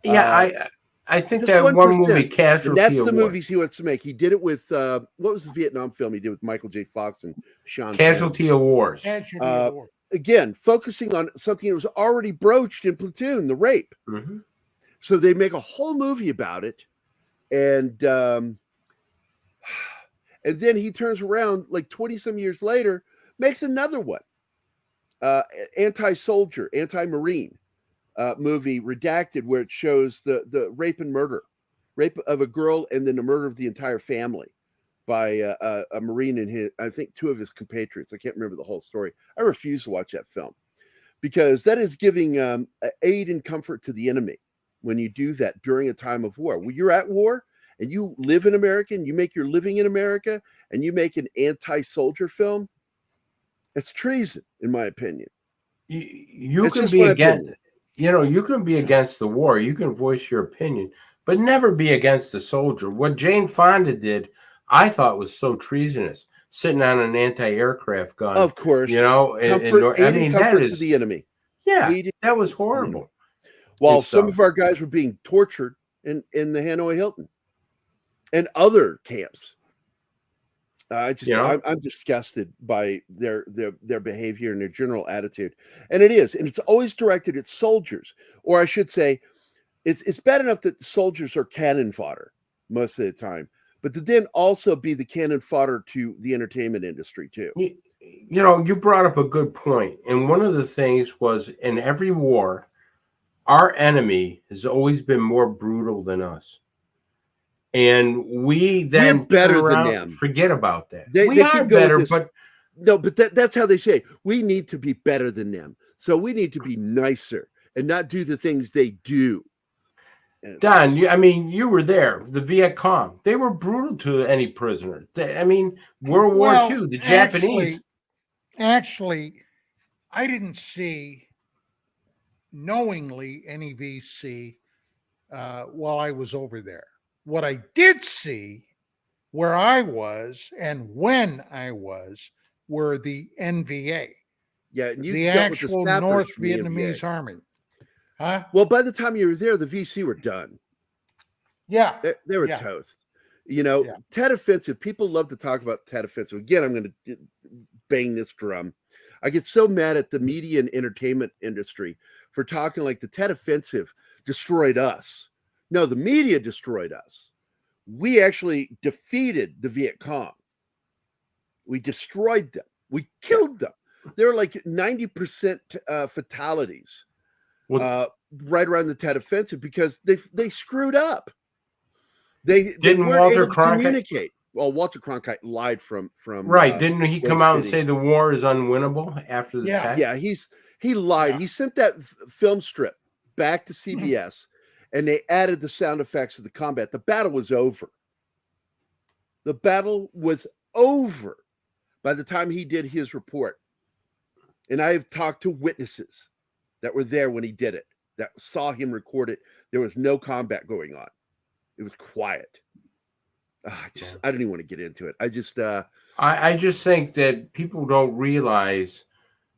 Yeah, I think that 1% one movie, Casualty, and that's the movies he wants to make. He did it with what was the Vietnam film he did with Michael J. Fox and Sean Casualty of Wars. Again, focusing on something that was already broached in Platoon, the rape. Mm-hmm. So they make a whole movie about it, and then he turns around like 20-some years later, makes another one, anti-soldier, anti-marine movie, Redacted, where it shows the rape and murder, rape of a girl, and then the murder of the entire family by a Marine and I think 2 of his compatriots. I can't remember the whole story. I refuse to watch that film because that is giving aid and comfort to the enemy when you do that during a time of war. When you're at war and you live in America and you make your living in America and you make an anti-soldier film, it's treason, in my opinion. You can be against, you can be against the war. You can voice your opinion, but never be against the soldier. What Jane Fonda did, I thought was so treasonous, sitting on an anti-aircraft gun. Of course. Comfort to the enemy. Yeah, that was horrible. While some of our guys were being tortured in the Hanoi Hilton and other camps. I'm disgusted by their behavior and their general attitude. And it's always directed at soldiers, or I should say, it's bad enough that the soldiers are cannon fodder most of the time, but to then also be the cannon fodder to the entertainment industry too. You brought up a good point. And one of the things was, in every war, our enemy has always been more brutal than us. And we're better than them. Forget about that. We are better, but that's how they say we need to be better than them. So we need to be nicer and not do the things they do. Don, you were there. The Viet Cong, they were brutal to any prisoner. World War II, the Japanese. Actually, I didn't see knowingly any VC while I was over there. What I did see where I was and when I was were the NVA. Yeah, and the actual North Vietnamese Army. Huh? Well, by the time you were there, the VC were done. Yeah. They were toast. Tet Offensive, people love to talk about Tet Offensive. Again, I'm going to bang this drum. I get so mad at the media and entertainment industry for talking like the Tet Offensive destroyed us. No, the media destroyed us. We actually defeated the Viet Cong. We destroyed them. We killed them. There were like 90% fatalities right around the Tet Offensive because they screwed up. They weren't able to communicate. Well, Walter Cronkite lied from right. Didn't he come out and say the war is unwinnable after the Tet? Yeah, he lied. Yeah. He sent that film strip back to CBS. And they added the sound effects of the combat. The battle was over. The battle was over by the time he did his report. And I have talked to witnesses that were there when he did it, that saw him record it. There was no combat going on. It was quiet. I don't even want to get into it. I just think that people don't realize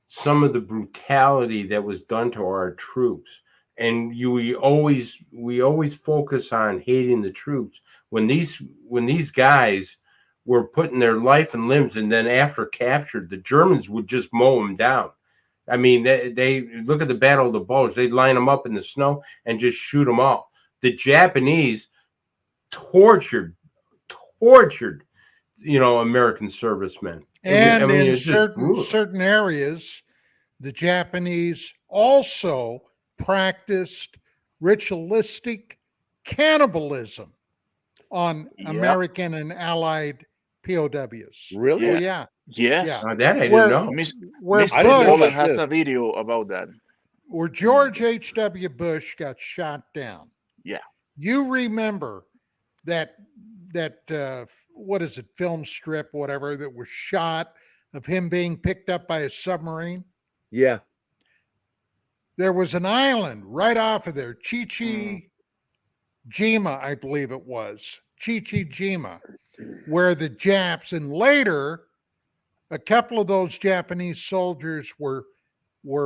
some of the brutality that was done to our troops. And we always focus on hating the troops when these guys were putting their life and limbs, and then after captured, the Germans would just mow them down. They look at the Battle of the Bulge. They'd line them up in the snow and just shoot them all. The Japanese, tortured, American servicemen. And I mean, in it's just brutal. certain areas, the Japanese also practiced ritualistic cannibalism on American and Allied POWs. Really? Oh, yeah. Yes. Yeah. That I didn't know. Where Mr. didn't know Waller about has this. a video about that. where George H.W. Bush got shot down. Yeah. You remember that what is it, film strip, whatever, that was shot of him being picked up by a submarine? Yeah. There was an island right off of there, Chichi Jima, I believe it was, Chichi Jima, where the Japs, and later a couple of those Japanese soldiers were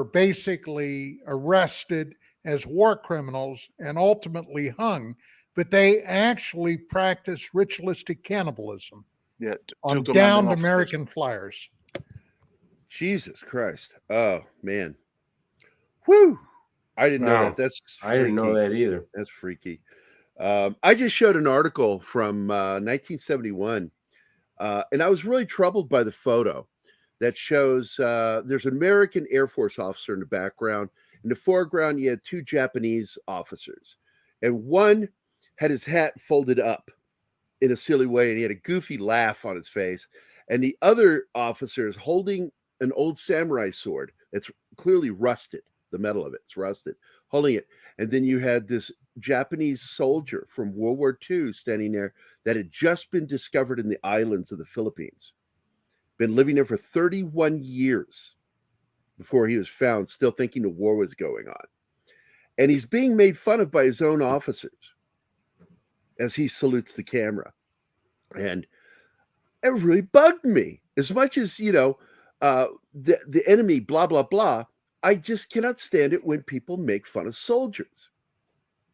basically arrested as war criminals and ultimately hung, but they actually practiced ritualistic cannibalism on downed American flyers. Jesus Christ. Oh, man. Whew. I didn't know that. That's freaky. I didn't know that either. That's freaky. I just showed an article from 1971, and I was really troubled by the photo that shows there's an American Air Force officer in the background. In the foreground, you had two Japanese officers, and one had his hat folded up in a silly way, and he had a goofy laugh on his face. And the other officer is holding an old samurai sword that's clearly rusted. The metal of it's rusted, holding it. And then you had this Japanese soldier from World War II standing there that had just been discovered in the islands of the Philippines. Been living there for 31 years before he was found, still thinking the war was going on. And he's being made fun of by his own officers as he salutes the camera. And it really bugged me. As much as, the enemy, blah, blah, blah, I just cannot stand it when people make fun of soldiers.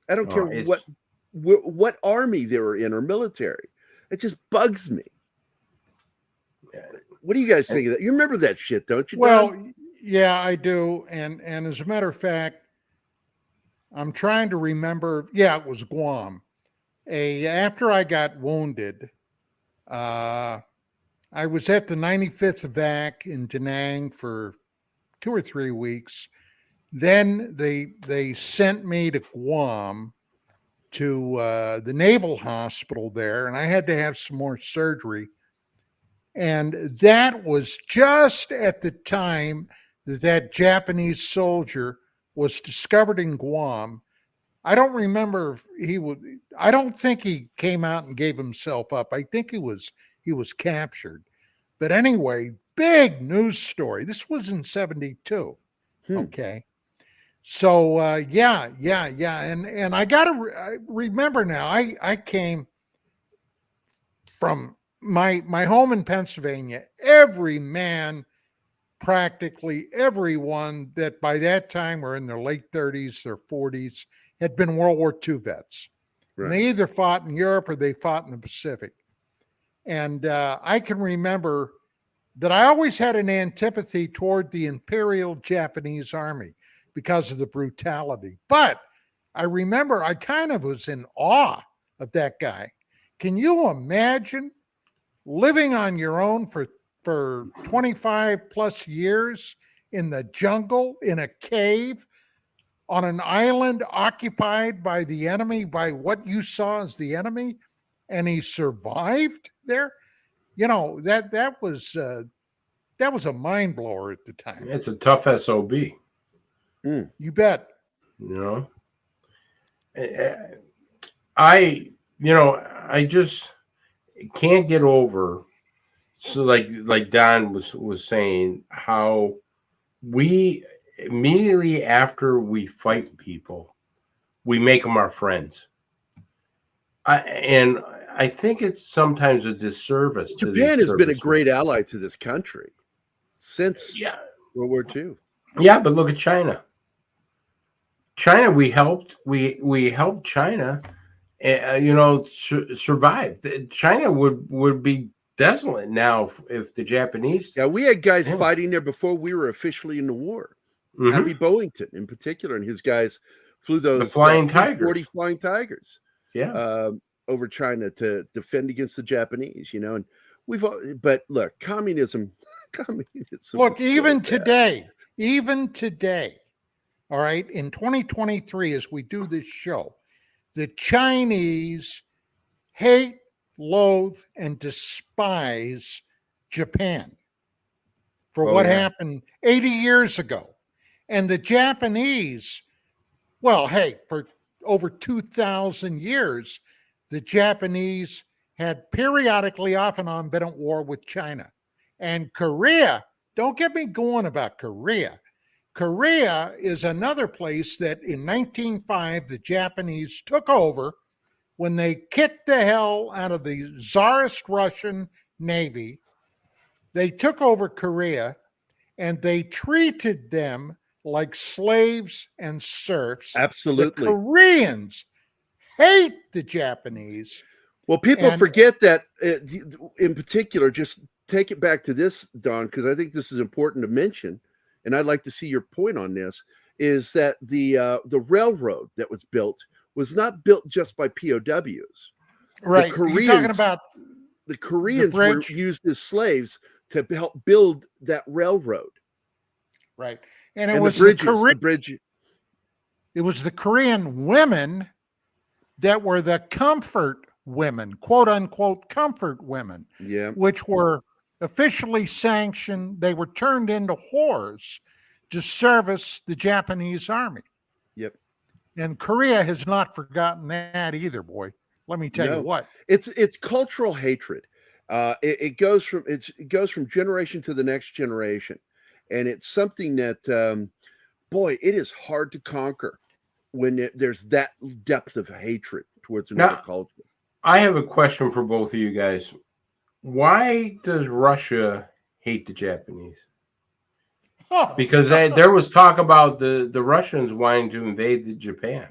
I don't care what army they were in or military. It just bugs me. What do you guys think of that? You remember that shit, don't you, Don? Well, yeah, I do. And as a matter of fact, I'm trying to remember. Yeah, it was Guam. After I got wounded, I was at the 95th VAC in Da Nang for 2 or 3 weeks. Then they sent me to Guam to the Naval Hospital there, and I had to have some more surgery. And that was just at the time that Japanese soldier was discovered in Guam. I don't remember if I don't think he came out and gave himself up. I think he was captured. But anyway, big news story. This was in 72. Okay. So yeah. And I gotta remember now, I came from my home in Pennsylvania. Every man, practically everyone that by that time were in their late 30s, their 40s, had been World War II vets. Right. And they either fought in Europe or they fought in the Pacific. And I can remember that I always had an antipathy toward the Imperial Japanese Army because of the brutality. But I remember I kind of was in awe of that guy. Can you imagine living on your own for 25 plus years in the jungle, in a cave, on an island occupied by the enemy, by what you saw as the enemy, and he survived there? That was a mind blower at the time. It's a tough SOB. You bet. I just can't get over. So like Don was saying, how we immediately after we fight people, we make them our friends. I think it's sometimes a disservice to Japan has been a great ally to this country since World War II. Yeah, but look at China. China, we helped China, survive. China would be desolate now if the Japanese. Yeah, we had guys fighting there before we were officially in the war. Mm-hmm. Happy Bollington, in particular, and his guys flew those Flying Tigers. 40 Flying Tigers. Yeah. over China to defend against the Japanese, and but look, communism. Look, is so bad. even today, all right, in 2023, as we do this show, the Chinese hate, loathe, and despise Japan for what happened 80 years ago. And the Japanese, well, hey, for over 2,000 years, the Japanese had periodically, off and on, been at war with China. And Korea, don't get me going about Korea. Korea is another place that in 1905, the Japanese took over when they kicked the hell out of the Tsarist Russian Navy. They took over Korea and they treated them like slaves and serfs. Absolutely. The Koreans hate the Japanese. Well, people forget that in particular, just take it back to this, Don, because I think this is important to mention, and I'd like to see your point on this, is that the railroad that was built was not built just by POWs. Right. You're talking about the Koreans were used as slaves to help build that railroad. Right. And it was the bridge. It was the Korean women that were the comfort women, quote unquote comfort women, which were officially sanctioned. They were turned into whores to service the Japanese army. Yep. And Korea has not forgotten that either, boy. Let me tell you what. It's cultural hatred. It goes from generation to the next generation, and it's something that, boy, it is hard to conquer when there's that depth of hatred towards another culture. I have a question for both of you guys. Why does Russia hate the Japanese? Because there was talk about the Russians wanting to invade Japan.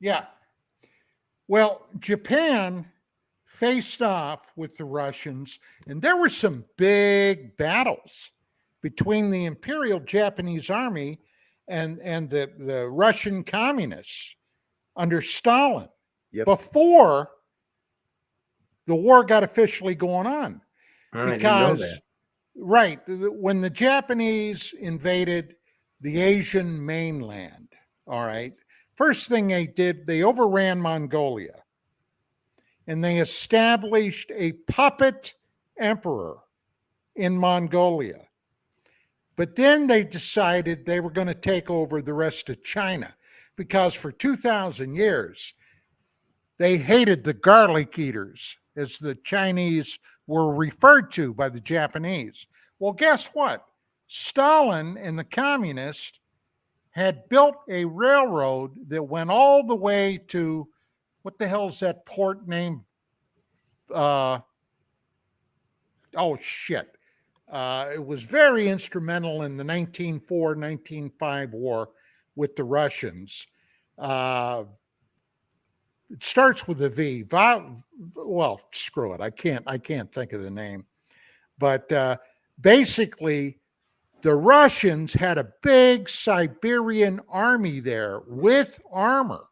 Yeah. Well, Japan faced off with the Russians, and there were some big battles between the Imperial Japanese Army and the Russian communists under Stalin before the war got officially going on. Because, right, when the Japanese invaded the Asian mainland, all right, first thing they did, they overran Mongolia and they established a puppet emperor in Mongolia. But then they decided they were going to take over the rest of China because for 2,000 years, they hated the garlic eaters, as the Chinese were referred to by the Japanese. Well, guess what? Stalin and the communists had built a railroad that went all the way to, what the hell is that port name? It was very instrumental in the 1904-1905 war with the Russians. It starts with a V. Well, screw it. I can't think of the name. But basically, the Russians had a big Siberian army there with armor.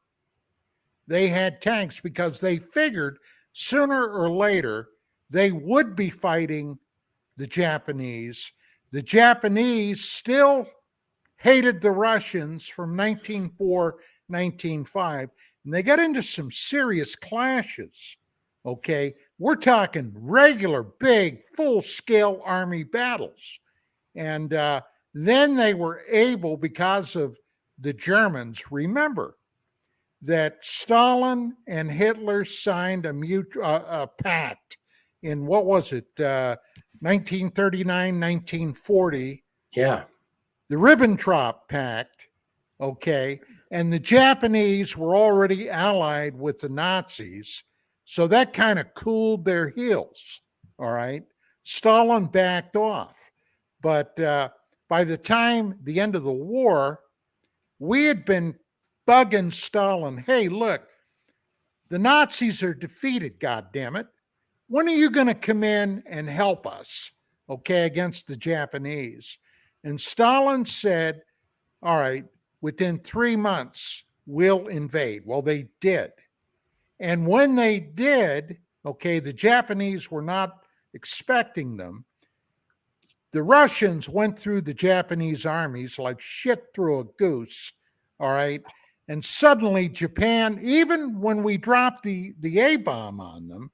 They had tanks because they figured sooner or later they would be fighting the Japanese. The Japanese still hated the Russians from 1904, 1905, and they got into some serious clashes. Okay, we're talking regular, big, full-scale army battles. And then they were able, because of the Germans, remember that Stalin and Hitler signed a pact in, what was it, 1939, 1940. Yeah. The Ribbentrop Pact, okay, and the Japanese were already allied with the Nazis, so that kind of cooled their heels, all right? Stalin backed off. But by the time the end of the war, we had been bugging Stalin, hey, look, the Nazis are defeated, goddammit. When are you going to come in and help us, okay, against the Japanese? And Stalin said, all right, within 3 months, we'll invade. Well, they did. And when they did, okay, the Japanese were not expecting them. The Russians went through the Japanese armies like shit through a goose, all right? And suddenly Japan, even when we dropped the A-bomb on them,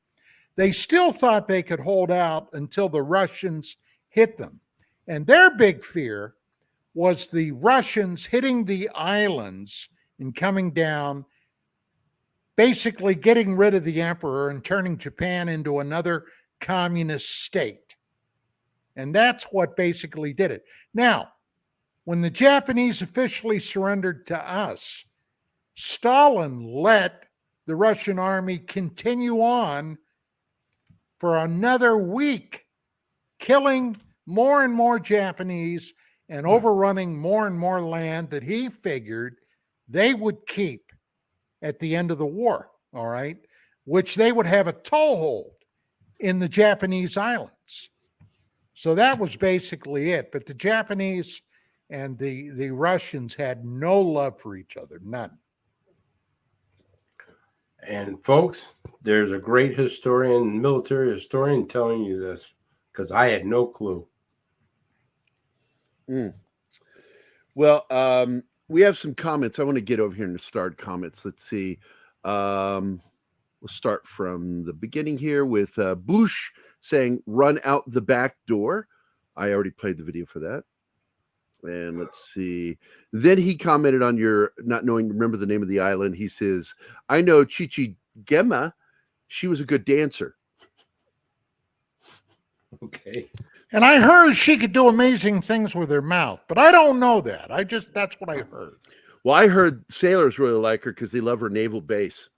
they still thought they could hold out until the Russians hit them. And their big fear was the Russians hitting the islands and coming down, basically getting rid of the emperor and turning Japan into another communist state. And that's what basically did it. Now, when the Japanese officially surrendered to us, Stalin let the Russian army continue on for another week, killing more and more Japanese and overrunning more and more land that he figured they would keep at the end of the war, all right, which they would have a toehold in the Japanese islands. So that was basically it. But the Japanese and the Russians had no love for each other, none. And folks, there's a great historian, military historian telling you this, because I had no clue. Well, we have some comments. I want to get over here and start comments. Let's see. We'll start from the beginning here with Bush saying, run out the back door. I already played the video for that. And let's see. Then he commented on your not knowing, remember the name of the island. He says, I know Chichi Gemma. She was a good dancer. Okay. And I heard she could do amazing things with her mouth, but I don't know that. That's what I heard. Well, I heard sailors really like her because they love her naval base.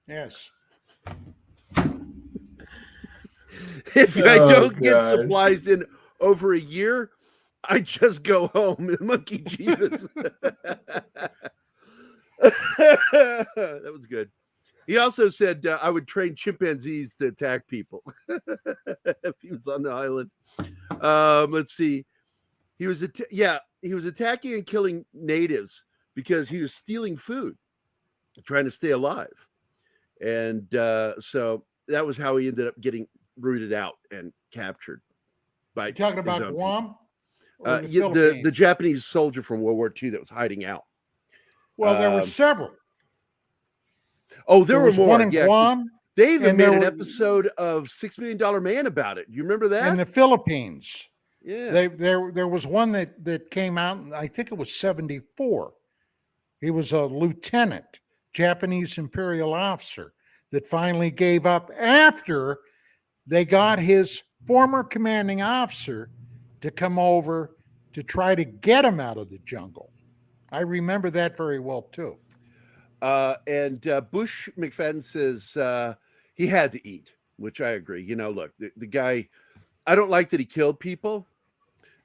Yes. If I don't get supplies in over a year, I just go home. Monkey Jeebus. That was good. He also said I would train chimpanzees to attack people if he was on the island. Let's see. He was attacking and killing natives because he was stealing food, trying to stay alive. And so that was how he ended up getting rooted out and captured. By talking about Guam? The Japanese soldier from World War II that was hiding out. Well, there were several. Oh, there were more. One in Guam. They even made an episode of $6 Million Man about it. You remember that? In the Philippines. Yeah. There was one that came out, I think it was 1974. He was a lieutenant, Japanese imperial officer, that finally gave up after they got his former commanding officer to come over to try to get him out of the jungle. I remember that very well, too. And Bush McFadden says he had to eat, which I agree. You know, look, the guy, I don't like that he killed people,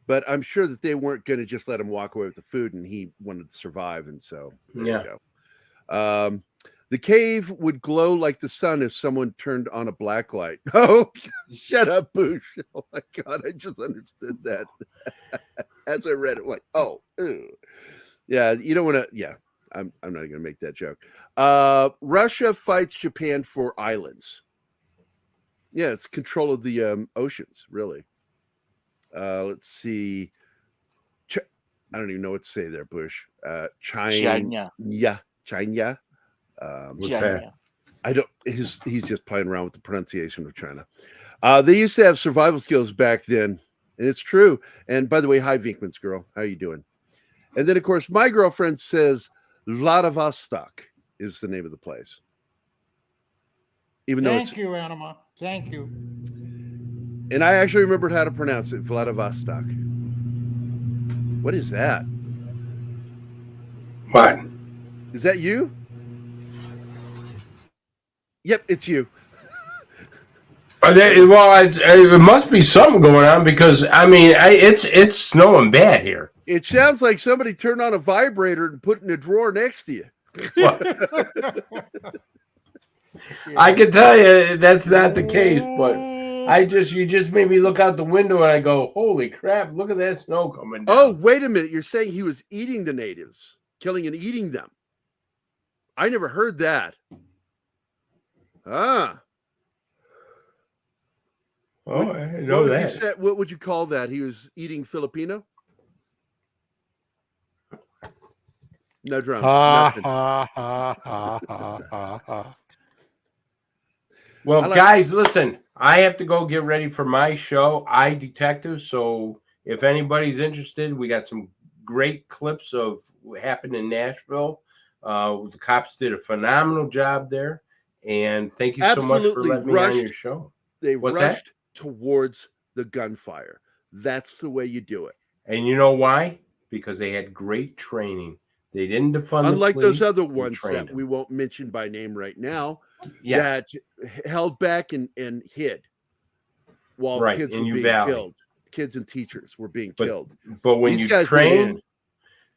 but I'm sure that they weren't going to just let him walk away with the food, and he wanted to survive. And so there you go. The cave would glow like the sun if someone turned on a black light. Oh, shut up, Bush. Oh, my God. I just understood that. As I read it, like, oh, ew. Yeah, you don't want to. Yeah, I'm not going to make that joke. Russia fights Japan for islands. Yeah, it's control of the oceans, really. Let's see. I don't even know what to say there, Bush. China. Yeah, China. What's that? I don't. He's just playing around with the pronunciation of China. They used to have survival skills back then, and it's true. And by the way, hi Vinkman's girl, how you doing? And then of course, my girlfriend says Vladivostok is the name of the place. Even though Thank you, Anima. Thank you. And I actually remembered how to pronounce it, Vladivostok. What is that? What? Is that you? Yep, it's you. It must be something going on because I mean, it's snowing bad here. It sounds like somebody turned on a vibrator and put it in a drawer next to you. I can tell you that's not the case, but you just made me look out the window and I go, holy crap, look at that snow coming down. Oh, wait a minute. You're saying he was eating the natives, killing and eating them. I never heard that. Ah. Oh, I didn't What know would you that. say? What would you call that? He was eating Filipino? No drums. Ha Nothing. ha ha ha ha ha ha. Well, guys, listen, I have to go get ready for my show, I Detective. So if anybody's interested, we got some great clips of what happened in Nashville. The cops did a phenomenal job there. And thank you so much for letting me on your show. They What's rushed that? towards the gunfire. That's the way you do it. And you know why? Because they had great training. They didn't defund Unlike the those police, other they ones trained that them. we won't mention by name right now, Yeah. that held back and hid while Right, kids in were U being Valley. killed. Kids and teachers were being killed. But when These you guys went train, in.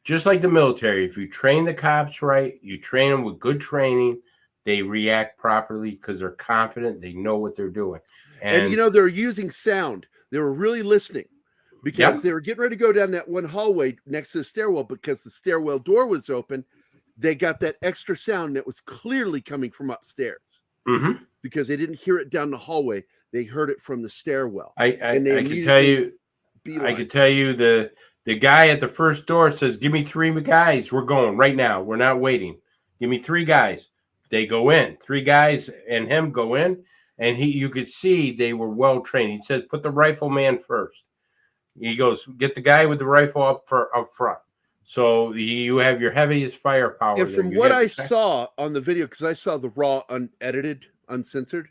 just like the military, if you train the cops right, you train them with good training, they react properly because they're confident, they know what they're doing. And you know, they're using sound. They were really listening because they were getting ready to go down that one hallway next to the stairwell because the stairwell door was open. They got that extra sound that was clearly coming from upstairs because they didn't hear it down the hallway. They heard it from the stairwell. I can tell you, the guy at the first door says, "Give me 3 guys. We're going right now. We're not waiting. Give me 3 guys." They go in. 3 guys and him go in, and you could see they were well trained. He says, "Put the rifleman first." He goes, "Get the guy with the rifle up front." So you have your heaviest firepower. And from what I saw on the video, because I saw the raw, unedited, uncensored,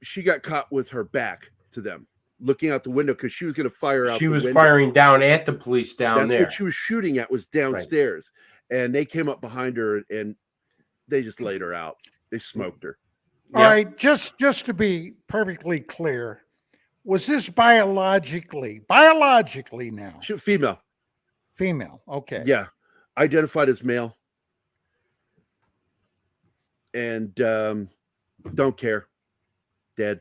she got caught with her back to them, looking out the window because she was going to fire out. She was window. firing down at the police down there. That's what she was shooting at, was downstairs, and they came up behind her and they just laid her out. They smoked her. All right, just to be perfectly clear, was this biologically now? Female. Female, okay. Yeah, identified as male, and don't care. Dead.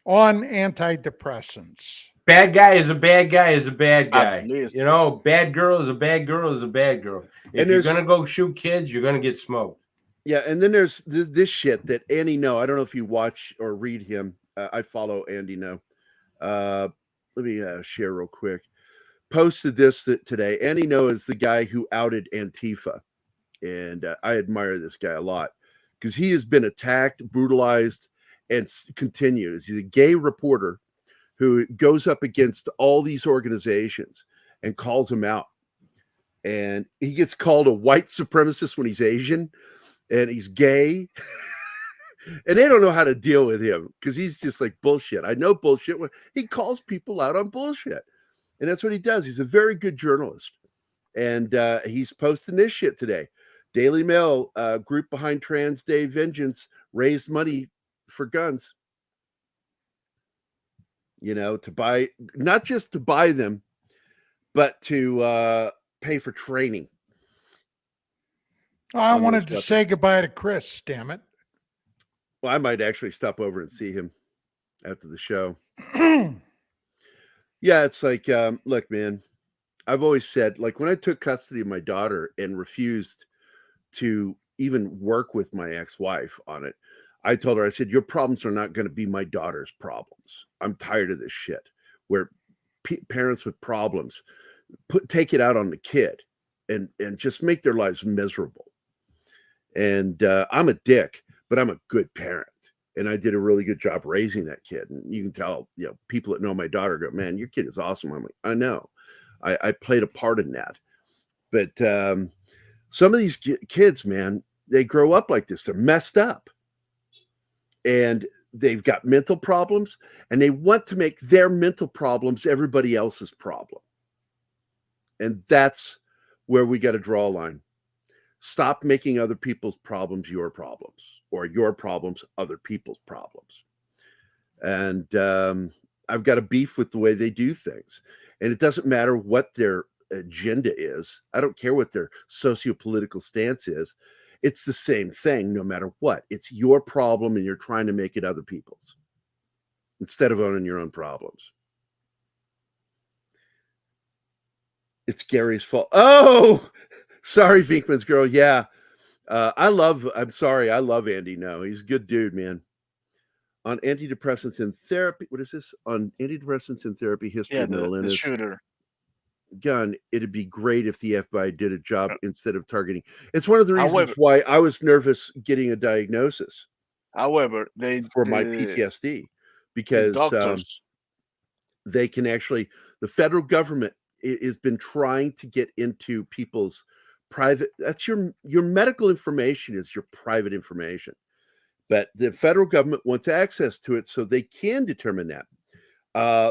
On antidepressants. Bad guy is a bad guy is a bad guy. You know, bad girl is a bad girl is a bad girl. If you're gonna go shoot kids, you're gonna get smoked. Yeah, and then there's this shit that Andy No. I don't know if you watch or read him. I follow Andy No. Let me share real quick. Posted this today. Andy No is the guy who outed Antifa, and I admire this guy a lot because he has been attacked, brutalized, and continues. He's a gay reporter who goes up against all these organizations and calls them out. And he gets called a white supremacist when he's Asian and he's gay. And they don't know how to deal with him because he's just like bullshit. I know bullshit. He calls people out on bullshit. And that's what he does. He's a very good journalist. And he's posting this shit today. Daily Mail, group behind Trans Day Vengeance, raised money for guns. You know, to buy, not just to buy them, but to pay for training. I wanted to say goodbye to Chris, damn it. Well, I might actually stop over and see him after the show. Yeah, it's like, look, man, I've always said, like, when I took custody of my daughter and refused to even work with my ex-wife on it, I told her, I said, your problems are not going to be my daughter's problems. I'm tired of this shit where parents with problems take it out on the kid and just make their lives miserable. And I'm a dick, but I'm a good parent. And I did a really good job raising that kid. And you can tell, you know, people that know my daughter go, man, your kid is awesome. I'm like, I know. I played a part in that. But some of these kids, man, they grow up like this. They're messed up. And they've got mental problems. And they want to make their mental problems everybody else's problem. And that's where we got to draw a line. Stop making other people's problems your problems, or your problems other people's problems. And I've got a beef with the way they do things. And it doesn't matter what their agenda is. I don't care what their socio-political stance is. It's the same thing no matter what. It's your problem and you're trying to make it other people's instead of owning your own problems. It's Gary's fault. Oh, sorry, Vinkman's girl. Yeah. I'm sorry, I love Andy. No, he's a good dude, man. On antidepressants in therapy, what is this? On antidepressants in therapy, history Yeah, of mental the illness. shooter. Gun, it'd be great if the FBI did a job instead of targeting. It's one of the reasons However- why I was nervous getting a diagnosis However, for my PTSD, the because doctors, they can actually, the federal government has been trying to get into people's private, that's your medical information is your private information. But the federal government wants access to it so they can determine that.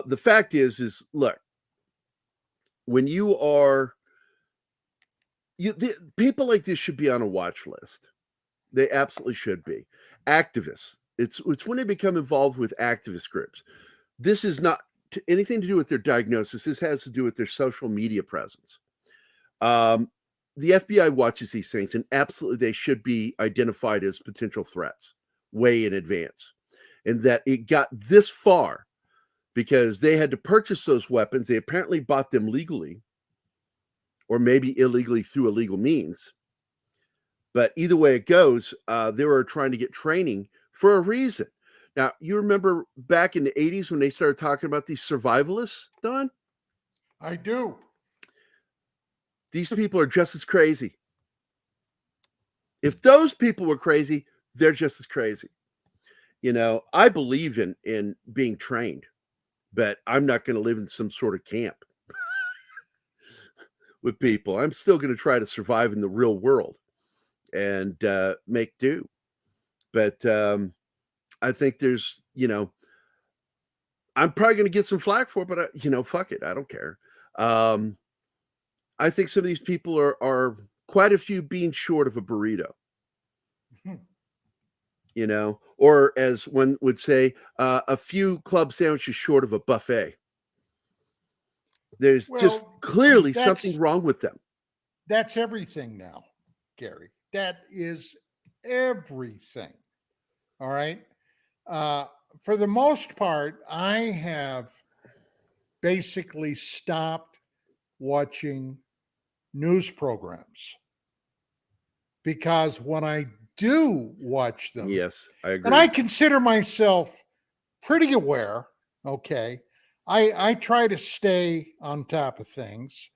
The fact is look, when you are, people like this should be on a watch list. They absolutely should be. Activists. It's when they become involved with activist groups. This is not anything to do with their diagnosis. This has to do with their social media presence. The FBI watches these things, and absolutely they should be identified as potential threats way in advance. And that it got this far because they had to purchase those weapons. They apparently bought them legally, or maybe illegally through illegal means. But either way it goes, they were trying to get training for a reason. Now, you remember back in the 80s when they started talking about these survivalists, Don? I do. These people are just as crazy. If those people were crazy, they're just as crazy. You know, I believe in being trained, but I'm not going to live in some sort of camp with people. I'm still going to try to survive in the real world and make do. But I think there's, you know, I'm probably going to get some flack for it, but fuck it. I don't care. I think some of these people are quite a few being short of a burrito. You know, or as one would say, a few club sandwiches short of a buffet. There's just clearly something wrong with them. That's everything now, Gary. That is everything. All right. For the most part, I have basically stopped watching news programs because when I do watch them, yes, I agree, and I consider myself pretty aware. Okay, I try to stay on top of things.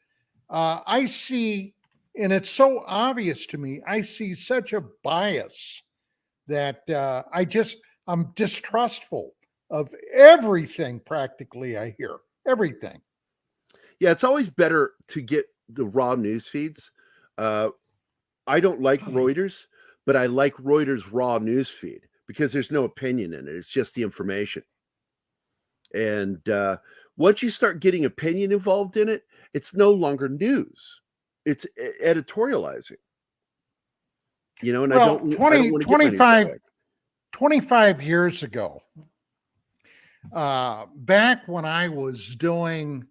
I see, and it's so obvious to me, I see such a bias that I'm distrustful of everything practically I hear. Everything. Yeah, it's always better to get the raw news feeds. I don't like Reuters, but I like Reuters' raw news feed because there's no opinion in it. It's just the information. And once you start getting opinion involved in it, it's no longer news. It's editorializing. You know, and well, I don't want to 25 years ago, back when I was doing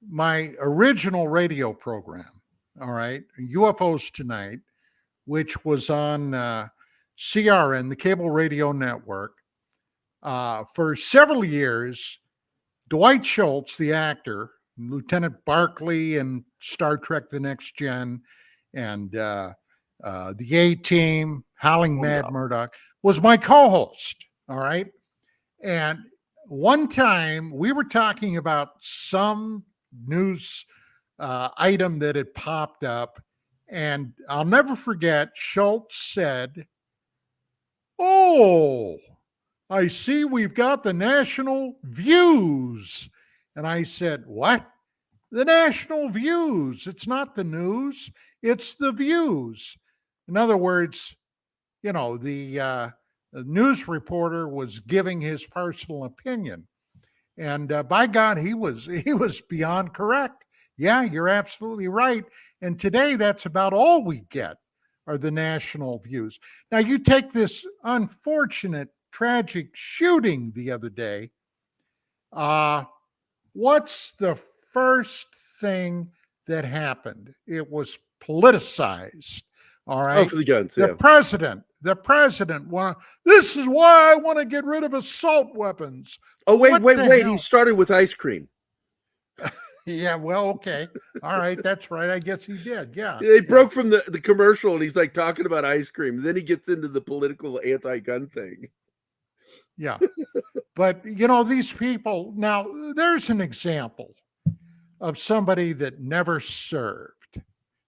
my original radio program, all right, UFOs Tonight, which was on CRN, the Cable Radio Network, for several years, Dwight Schultz, the actor, Lieutenant Barclay in Star Trek The Next Gen, and the A-Team, Howling Mad Murdoch, was my co-host, all right? And one time we were talking about some news item that had popped up, and I'll never forget, Schultz said, "Oh, I see we've got the national views." And I said, "What? The national views? It's not the news, it's the views." In other words, you know, the news reporter was giving his personal opinion. And by God, he was beyond correct. Yeah, you're absolutely right. And today, that's about all we get are the national views. Now, you take this unfortunate, tragic shooting the other day. What's the first thing that happened? It was politicized. All right. Oh, for the guns. The president. This is why I want to get rid of assault weapons. Oh, wait. He started with ice cream. Yeah, well, okay. All right, that's right. I guess he did. Yeah. They broke from the commercial, and he's like talking about ice cream. And then he gets into the political anti-gun thing. Yeah. But, you know, these people, now there's an example of somebody that never served.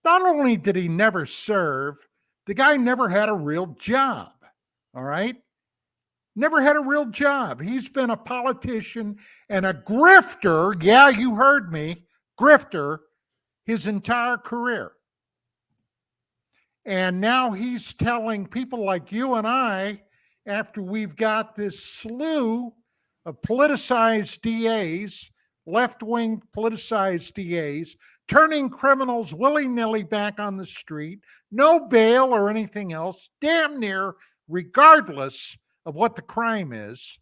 Not only did he never serve, the guy never had a real job. All right. Never had a real job. He's been a politician and a grifter. Yeah, you heard me. Grifter his entire career. And now he's telling people like you and I, after we've got this slew of politicized DAs, left-wing politicized DAs, turning criminals willy-nilly back on the street, no bail or anything else, damn near regardless of what the crime is.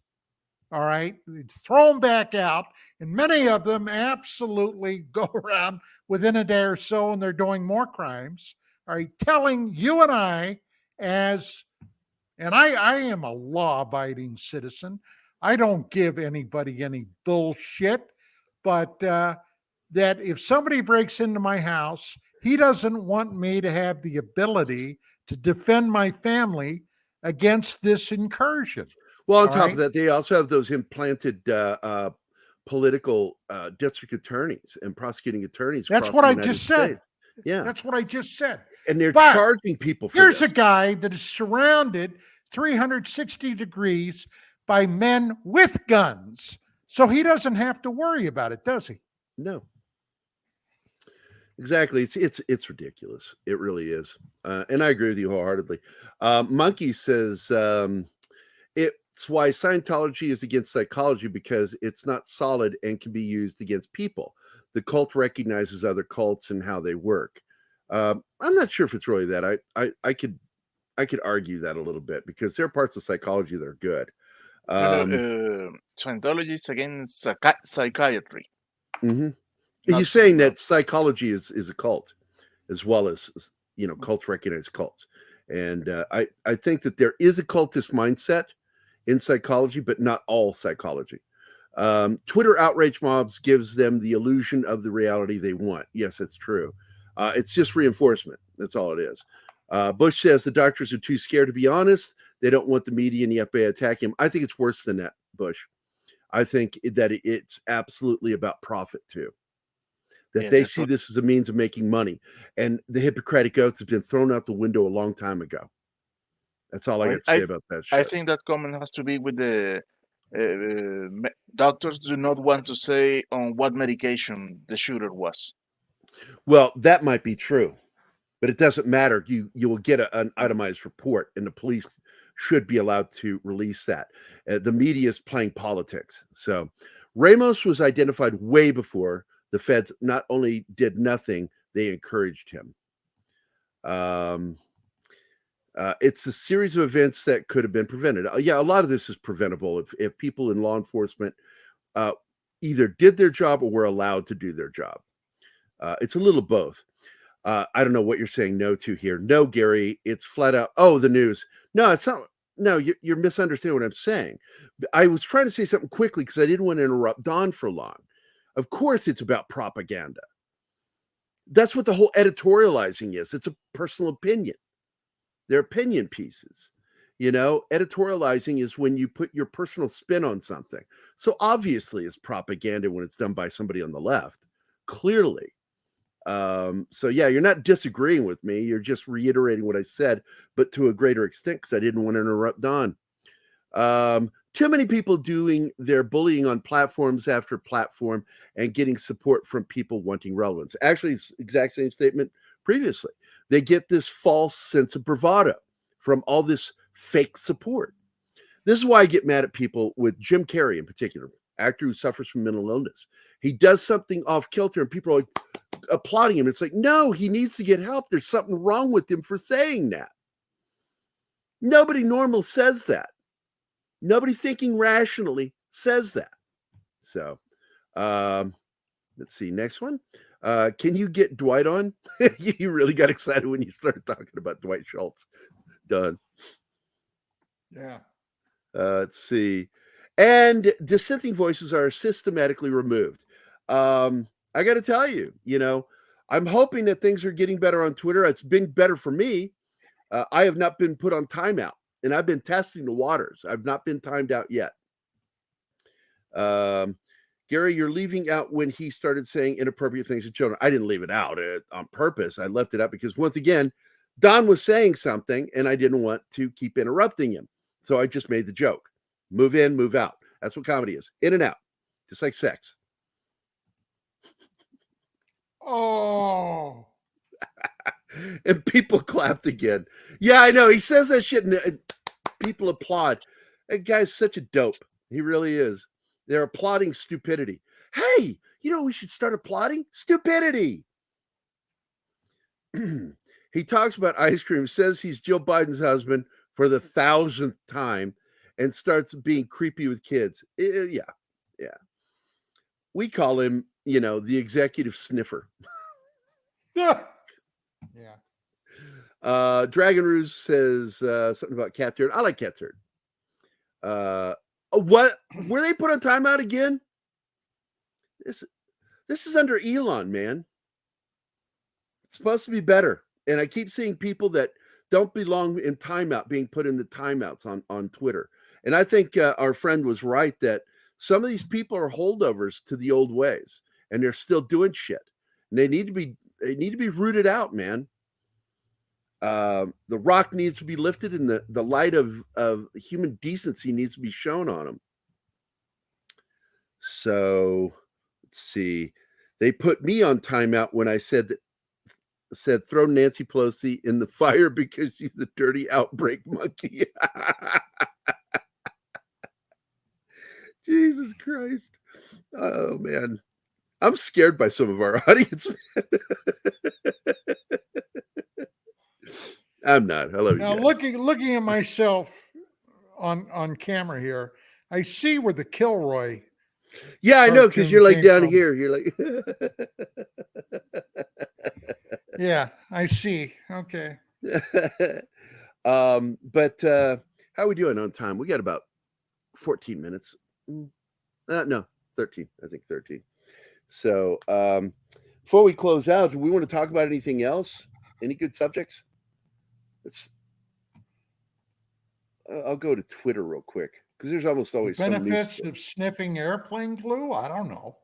All right, throw them back out, and many of them absolutely go around within a day or so, and they're doing more crimes. All right, telling you and I, and I am a law-abiding citizen. I don't give anybody any bullshit, but that if somebody breaks into my house, he doesn't want me to have the ability to defend my family against this incursion. Well, on top of that, they also have those implanted political district attorneys and prosecuting attorneys. That's what I just said. Yeah, that's what I just said. And they're charging people for here's this. A guy that is surrounded 360 degrees by men with guns. So he doesn't have to worry about it, does he? No. Exactly. It's ridiculous. It really is. And I agree with you wholeheartedly. Monkey says it's why Scientology is against psychology, because it's not solid and can be used against people. The cult recognizes other cults and how they work. I'm not sure if it's really that. I could argue that a little bit, because there are parts of psychology that are good. Scientology is against psychiatry. Mm-hmm. He's saying that psychology is a cult, as well as, you know, cults recognize cults. And I think that there is a cultist mindset in psychology, but not all psychology. Twitter outrage mobs gives them the illusion of the reality they want. Yes, that's true. It's just reinforcement. That's all it is. Bush says the doctors are too scared to be honest. They don't want the media and the FBI attacking him. I think it's worse than that, Bush. I think that it's absolutely about profit too. That they see this as a means of making money. And the Hippocratic Oath has been thrown out the window a long time ago. That's all I got to say about that shit. I think that comment has to be with the doctors do not want to say on what medication the shooter was. Well, that might be true, but it doesn't matter. You will get an itemized report, and the police should be allowed to release that. The media is playing politics. So Ramos was identified way before the feds not only did nothing, they encouraged him. It's a series of events that could have been prevented. Yeah, a lot of this is preventable if people in law enforcement either did their job or were allowed to do their job. It's a little both. I don't know what you're saying no to here. No, Gary, it's flat out. Oh, the news. No, it's not. No, you're misunderstanding what I'm saying. I was trying to say something quickly because I didn't want to interrupt Don for long. Of course, it's about propaganda. That's what the whole editorializing is. It's a personal opinion. They're opinion pieces. You know, editorializing is when you put your personal spin on something. So obviously it's propaganda when it's done by somebody on the left. Clearly. So yeah, you're not disagreeing with me. You're just reiterating what I said, but to a greater extent, because I didn't want to interrupt Don. Too many people doing their bullying on platforms after platform and getting support from people wanting relevance. Actually, it's the exact same statement previously. They get this false sense of bravado from all this fake support. This is why I get mad at people with Jim Carrey in particular, actor who suffers from mental illness. He does something off kilter and people are like applauding him. It's like, no, he needs to get help. There's something wrong with him for saying that. Nobody normal says that. Nobody thinking rationally says that. So let's see. Next one. Can you get Dwight on? You really got excited when you started talking about Dwight Schultz. Done. Yeah. I got to tell you, I'm hoping that things are getting better on Twitter. It's been better for me. I have not been put on timeout, and I've been testing the waters. I've not been timed out yet. Gerry, you're leaving out when he started saying inappropriate things to children. I didn't leave it out on purpose. I left it out because, once again, Don was saying something, and I didn't want to keep interrupting him. So I just made the joke. Move in, move out. That's what comedy is. In and out. Just like sex. Oh. And people clapped again. Yeah, I know. He says that shit, and people applaud. That guy's such a dope. He really is. They're applauding stupidity. Hey, we should start applauding stupidity. He talks about ice cream, says he's Jill Biden's husband for the 1,000th time, and starts being creepy with kids. Yeah. We call him, the executive sniffer. Yeah. Dragon Ruse says something about cat turd. I like cat turd. What were they put on timeout again? This is under Elon, man. It's supposed to be better. And I keep seeing people that don't belong in timeout being put in the timeouts on Twitter. And I think our friend was right that some of these people are holdovers to the old ways, and they're still doing shit. And they need to be rooted out, man. The rock needs to be lifted, and the light of human decency needs to be shown on them. So let's see. They put me on timeout when I said throw Nancy Pelosi in the fire because she's a dirty outbreak monkey. Jesus Christ. Oh man. I'm scared by some of our audience. I'm not. I love you now guys. looking at myself on camera here, I see where the Kilroy. Yeah, I know, because you're like down here. You're like yeah, I see. Okay. But how are we doing on time? We got about 14 minutes. No, 13. I think 13. So before we close out, do we want to talk about anything else? Any good subjects? I'll go to Twitter real quick, because there's almost always some benefits of sniffing airplane glue. I don't know.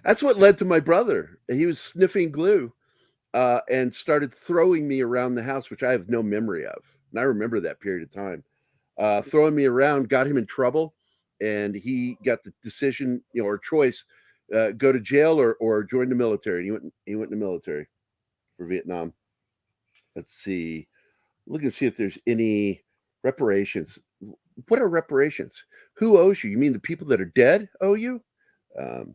That's what led to my brother. He was sniffing glue and started throwing me around the house, which I have no memory of. And I remember that period of time. Throwing me around got him in trouble, and he got the decision, or choice, go to jail or join the military. And he went in the military for Vietnam. Let's see. Look and see if there's any reparations. What are reparations? Who owes you? You mean the people that are dead owe you? Man.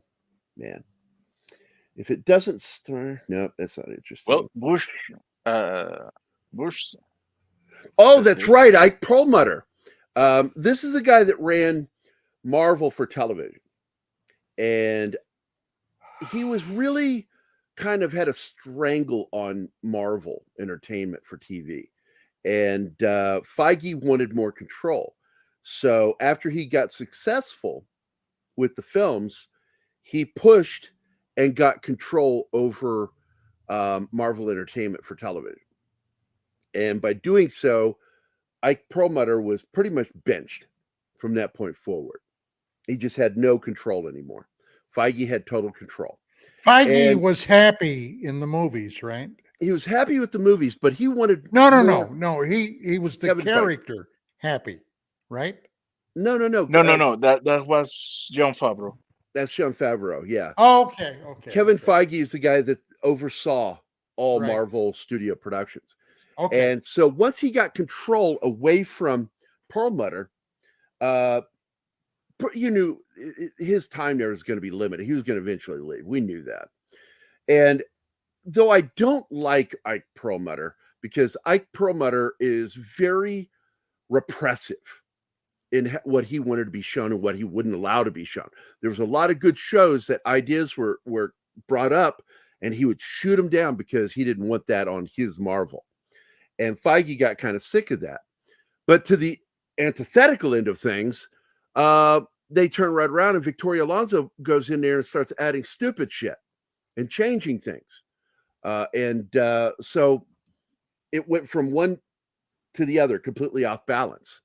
If it doesn't start, no, that's not interesting. Well, Bush. Oh, that's right. Ike Perlmutter. This is the guy that ran Marvel for television. And he was really kind of had a strangle on Marvel Entertainment for TV. And Feige wanted more control. So after he got successful with the films, he pushed and got control over Marvel Entertainment for television. And by doing so, Ike Perlmutter was pretty much benched from that point forward. He just had no control anymore. Feige had total control. Feige was happy in the movies, right? He was happy with the movies, but he wanted no. He was the character happy, right? No. That was Jon Favreau. That's Jon Favreau, yeah. Oh, okay. Kevin Feige is the guy that oversaw all Marvel studio productions. Okay. And so once he got control away from Perlmutter, you knew his time there was going to be limited. He was going to eventually leave. We knew that. And though I don't like Ike Perlmutter, because Ike Perlmutter is very repressive in what he wanted to be shown and what he wouldn't allow to be shown. There was a lot of good shows that ideas were brought up, and he would shoot them down because he didn't want that on his Marvel. And Feige got kind of sick of that. But to the antithetical end of things, they turn right around and Victoria Alonso goes in there and starts adding stupid shit and changing things. So it went from one to the other, completely off balance.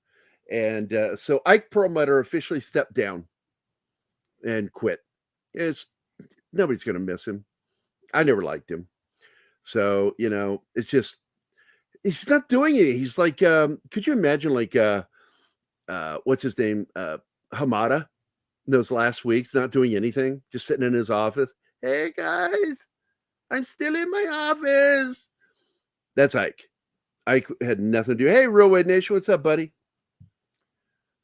And so Ike Perlmutter officially stepped down and quit. Nobody's going to miss him. I never liked him. So, it's just, he's not doing it. He's like, could you imagine what's his name? Hamada in those last weeks, not doing anything, just sitting in his office. Hey guys, I'm still in my office. That's Ike. Ike had nothing to do. Hey, Real Wade Nation, what's up, buddy?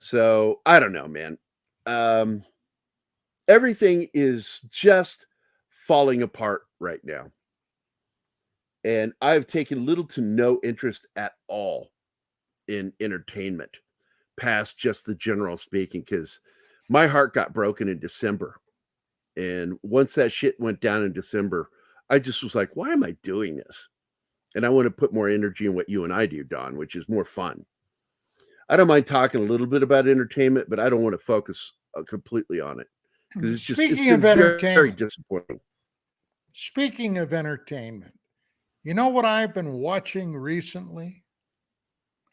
So I don't know, man. Everything is just falling apart right now. And I've taken little to no interest at all in entertainment past just the general speaking, because my heart got broken in December. And once that shit went down in December, I just was like, why am I doing this? And I want to put more energy in what you and I do, Don, which is more fun. I don't mind talking a little bit about entertainment, but I don't want to focus completely on it. Because it's just very disappointing. Speaking of entertainment, you know what I've been watching recently?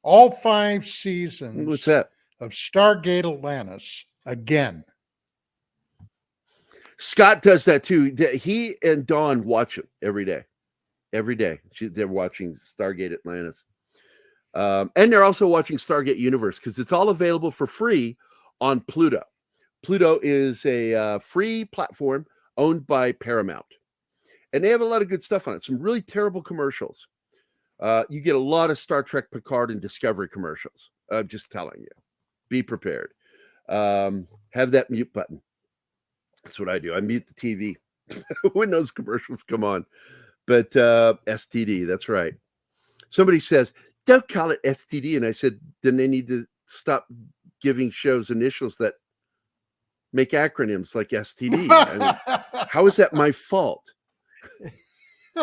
All 5 seasons What's that? Of Stargate Atlantis again. Scott does that too. He and Dawn watch it every day. Every day. They're watching Stargate Atlantis. And they're also watching Stargate Universe because it's all available for free on Pluto. Pluto is a free platform owned by Paramount. And they have a lot of good stuff on it. Some really terrible commercials. You get a lot of Star Trek, Picard, and Discovery commercials. I'm just telling you. Be prepared. Have that mute button. That's what I do. I mute the TV when those commercials come on. But STD, that's right. Somebody says, don't call it STD. And I said, then they need to stop giving shows initials that make acronyms like STD. I mean, how is that my fault?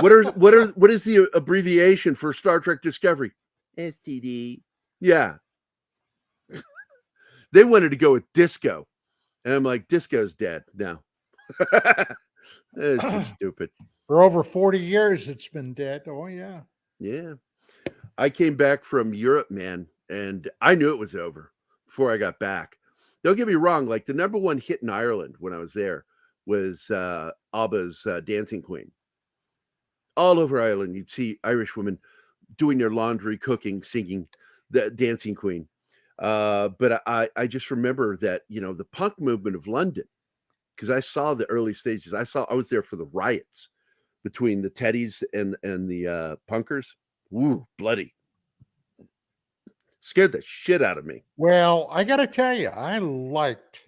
What is the abbreviation for Star Trek Discovery? STD. Yeah. They wanted to go with disco. And I'm like, disco's dead now. It's just stupid. For over 40 years, it's been dead. Oh, yeah. Yeah. I came back from Europe, man, and I knew it was over before I got back. Don't get me wrong. Like the number one hit in Ireland when I was there was ABBA's Dancing Queen. All over Ireland, you'd see Irish women doing their laundry, cooking, singing the Dancing Queen. But I just remember that, the punk movement of London, because I saw the early stages. I was there for the riots between the Teddies and the punkers. Ooh, bloody. Scared the shit out of me. Well, I got to tell you, I liked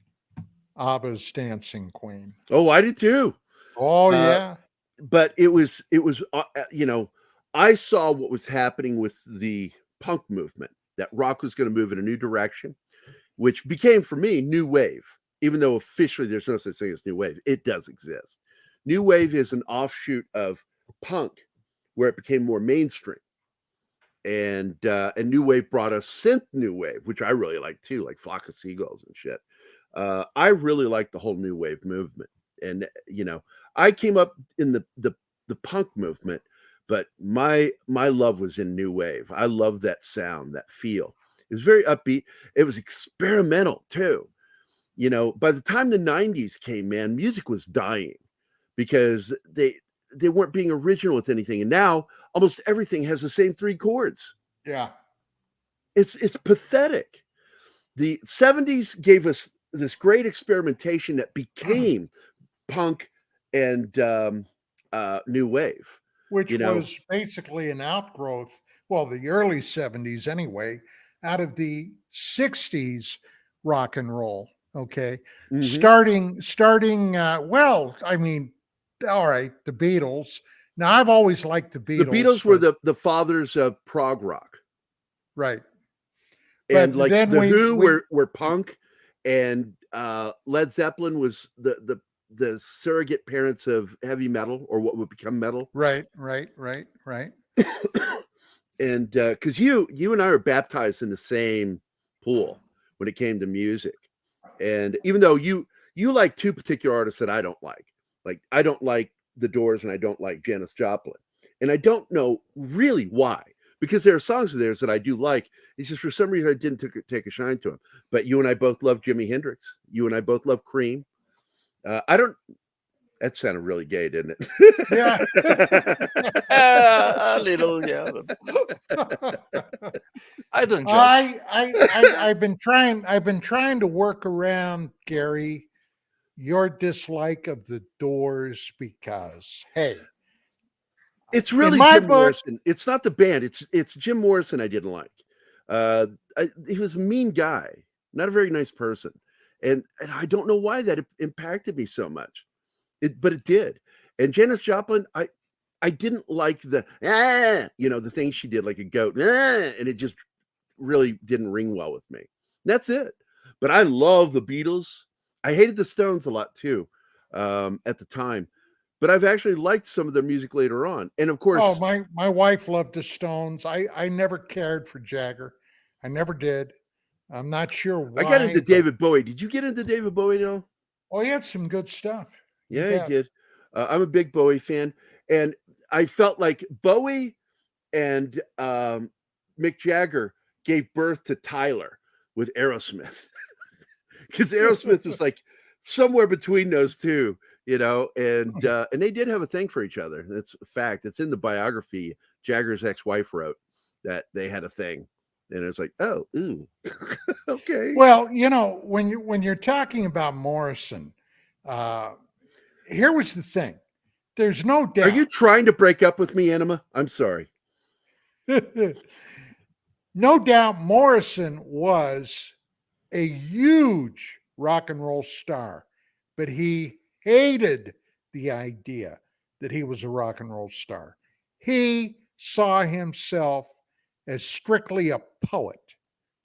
ABBA's Dancing Queen. Oh, I did too. Oh, yeah. But it was, I saw what was happening with the punk movement, that rock was going to move in a new direction, which became for me new wave, even though officially there's no such thing as new wave. It does exist. New wave is an offshoot of punk where it became more mainstream. And new wave brought us synth new wave, which I really like too, like Flock of Seagulls and shit. I really like the whole new wave movement. And, I came up in the punk movement, but my love was in new wave. I love that sound, that feel. It was very upbeat. It was experimental too. By the time the 90s came, man, music was dying because they weren't being original with anything. And now almost everything has the same 3 chords. Yeah. It's pathetic. The 70s gave us this great experimentation that became punk and new wave. Which was basically an outgrowth, well, the early 70s anyway, out of the 60s rock and roll. Okay. Mm-hmm. Starting, well, I mean, all right, the Beatles. Now, I've always liked the Beatles. The Beatles were the fathers of prog rock. Right. And but like the Who were punk, and Led Zeppelin was the surrogate parents of heavy metal, or what would become metal. Right. And because you and I were baptized in the same pool when it came to music. And even though you like two particular artists that I don't like I don't like the Doors and I don't like Janis Joplin, and I don't know really why, because there are songs of theirs that I do like. It's just for some reason I didn't take a shine to them. But you and I both love Jimi Hendrix. You and I both love Cream. I don't. That sounded really gay, didn't it? Yeah. A little, yeah. I don't judge. I've been trying to work around, Gary, your dislike of the Doors, because hey, it's really Jim Morrison. It's not the band. It's Jim Morrison I didn't like. He was a mean guy, not a very nice person, and I don't know why that impacted me so much. But it did. And Janis Joplin, I didn't like the the thing she did like a goat, and it just really didn't ring well with me. That's it. But I love the Beatles. I hated the Stones a lot too, at the time. But I've actually liked some of their music later on. And of course, my wife loved the Stones. I never cared for Jagger. I never did. I'm not sure why. I got into David Bowie. Did you get into David Bowie though? Oh, he had some good stuff. Yeah, he did. I'm a big Bowie fan, and I felt like Bowie and Mick Jagger gave birth to Tyler with Aerosmith, because Aerosmith was like somewhere between those two, and they did have a thing for each other. That's a fact. It's in the biography Jagger's ex-wife wrote, that they had a thing, and it's like, oh, ooh, okay. Well, when you're talking about Morrison, here was the thing. There's no doubt. Are you trying to break up with me, Enema? I'm sorry. No doubt Morrison was a huge rock and roll star, but he hated the idea that he was a rock and roll star. He saw himself as strictly a poet.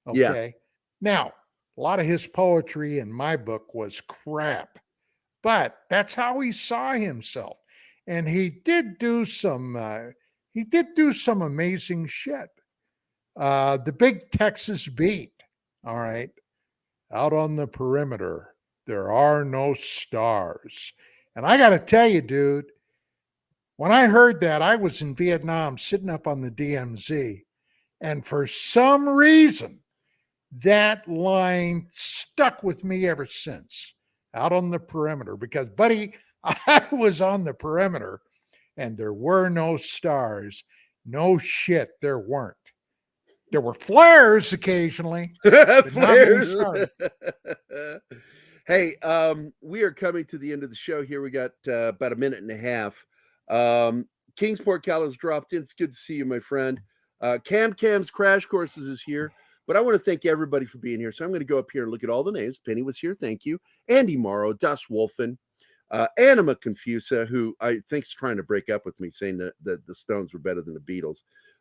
Okay. Yeah. Now, a lot of his poetry in my book was crap, but that's how he saw himself. And he did do some amazing shit. The big Texas beat. All right. Out on the perimeter, there are no stars. And I got to tell you, dude, when I heard that, I was in Vietnam sitting up on the DMZ. And for some reason, that line stuck with me ever since. Out on the perimeter, because, buddy, I was on the perimeter and there were no stars. No shit, there weren't. There were flares occasionally. Flares. Hey, we are coming to the end of the show here. We got about a minute and a half. Kingsport Callows dropped in. It's good to see you, my friend. Cam's Crash Courses is here. But I want to thank everybody for being here. So I'm going to go up here and look at all the names. Penny was here. Thank you. Andy Morrow, Dus Wolfen, Anima Confusa, who I think is trying to break up with me, saying that the Stones were better than the Beatles.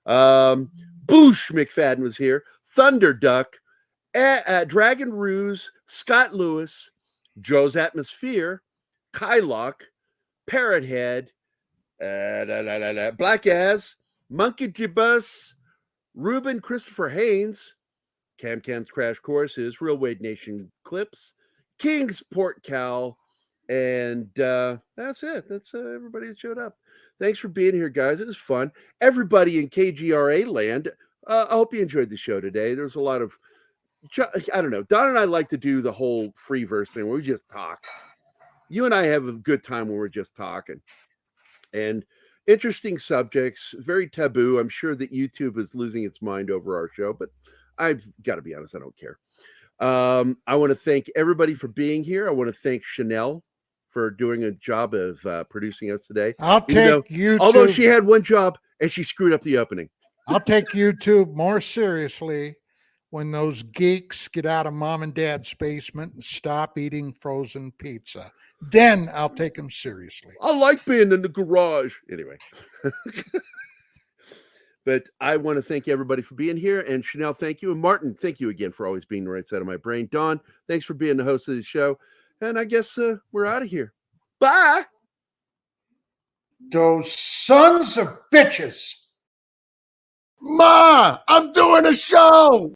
Boosh McFadden was here. Thunder Duck, Dragon Ruse, Scott Lewis, Joe's Atmosphere, Kylock, Parrot Head, Black Az, Monkey Jibus, Ruben Christopher Haynes, Cam's Crash Courses, Real Wade Nation Clips, Kingsport Cal, and that's it. That's everybody that showed up. Thanks for being here, guys. It was fun. Everybody in KGRA land, I hope you enjoyed the show today. There's a lot of, I don't know, Don and I like to do the whole free verse thing where we just talk. You and I have a good time when we're just talking. And interesting subjects, very taboo. I'm sure that YouTube is losing its mind over our show, but I've got to be honest, I don't care. I want to thank everybody for being here. I want to thank Chanel for doing a job of producing us today. I'll take YouTube. Although she had one job and she screwed up the opening. I'll take YouTube more seriously when those geeks get out of mom and dad's basement and stop eating frozen pizza. Then I'll take them seriously. I like being in the garage. Anyway. But I want to thank everybody for being here. And Chanel, thank you. And Martin, thank you again for always being the right side of my brain. Don, thanks for being the host of the show. And I guess we're out of here. Bye. Those sons of bitches. Ma, I'm doing a show.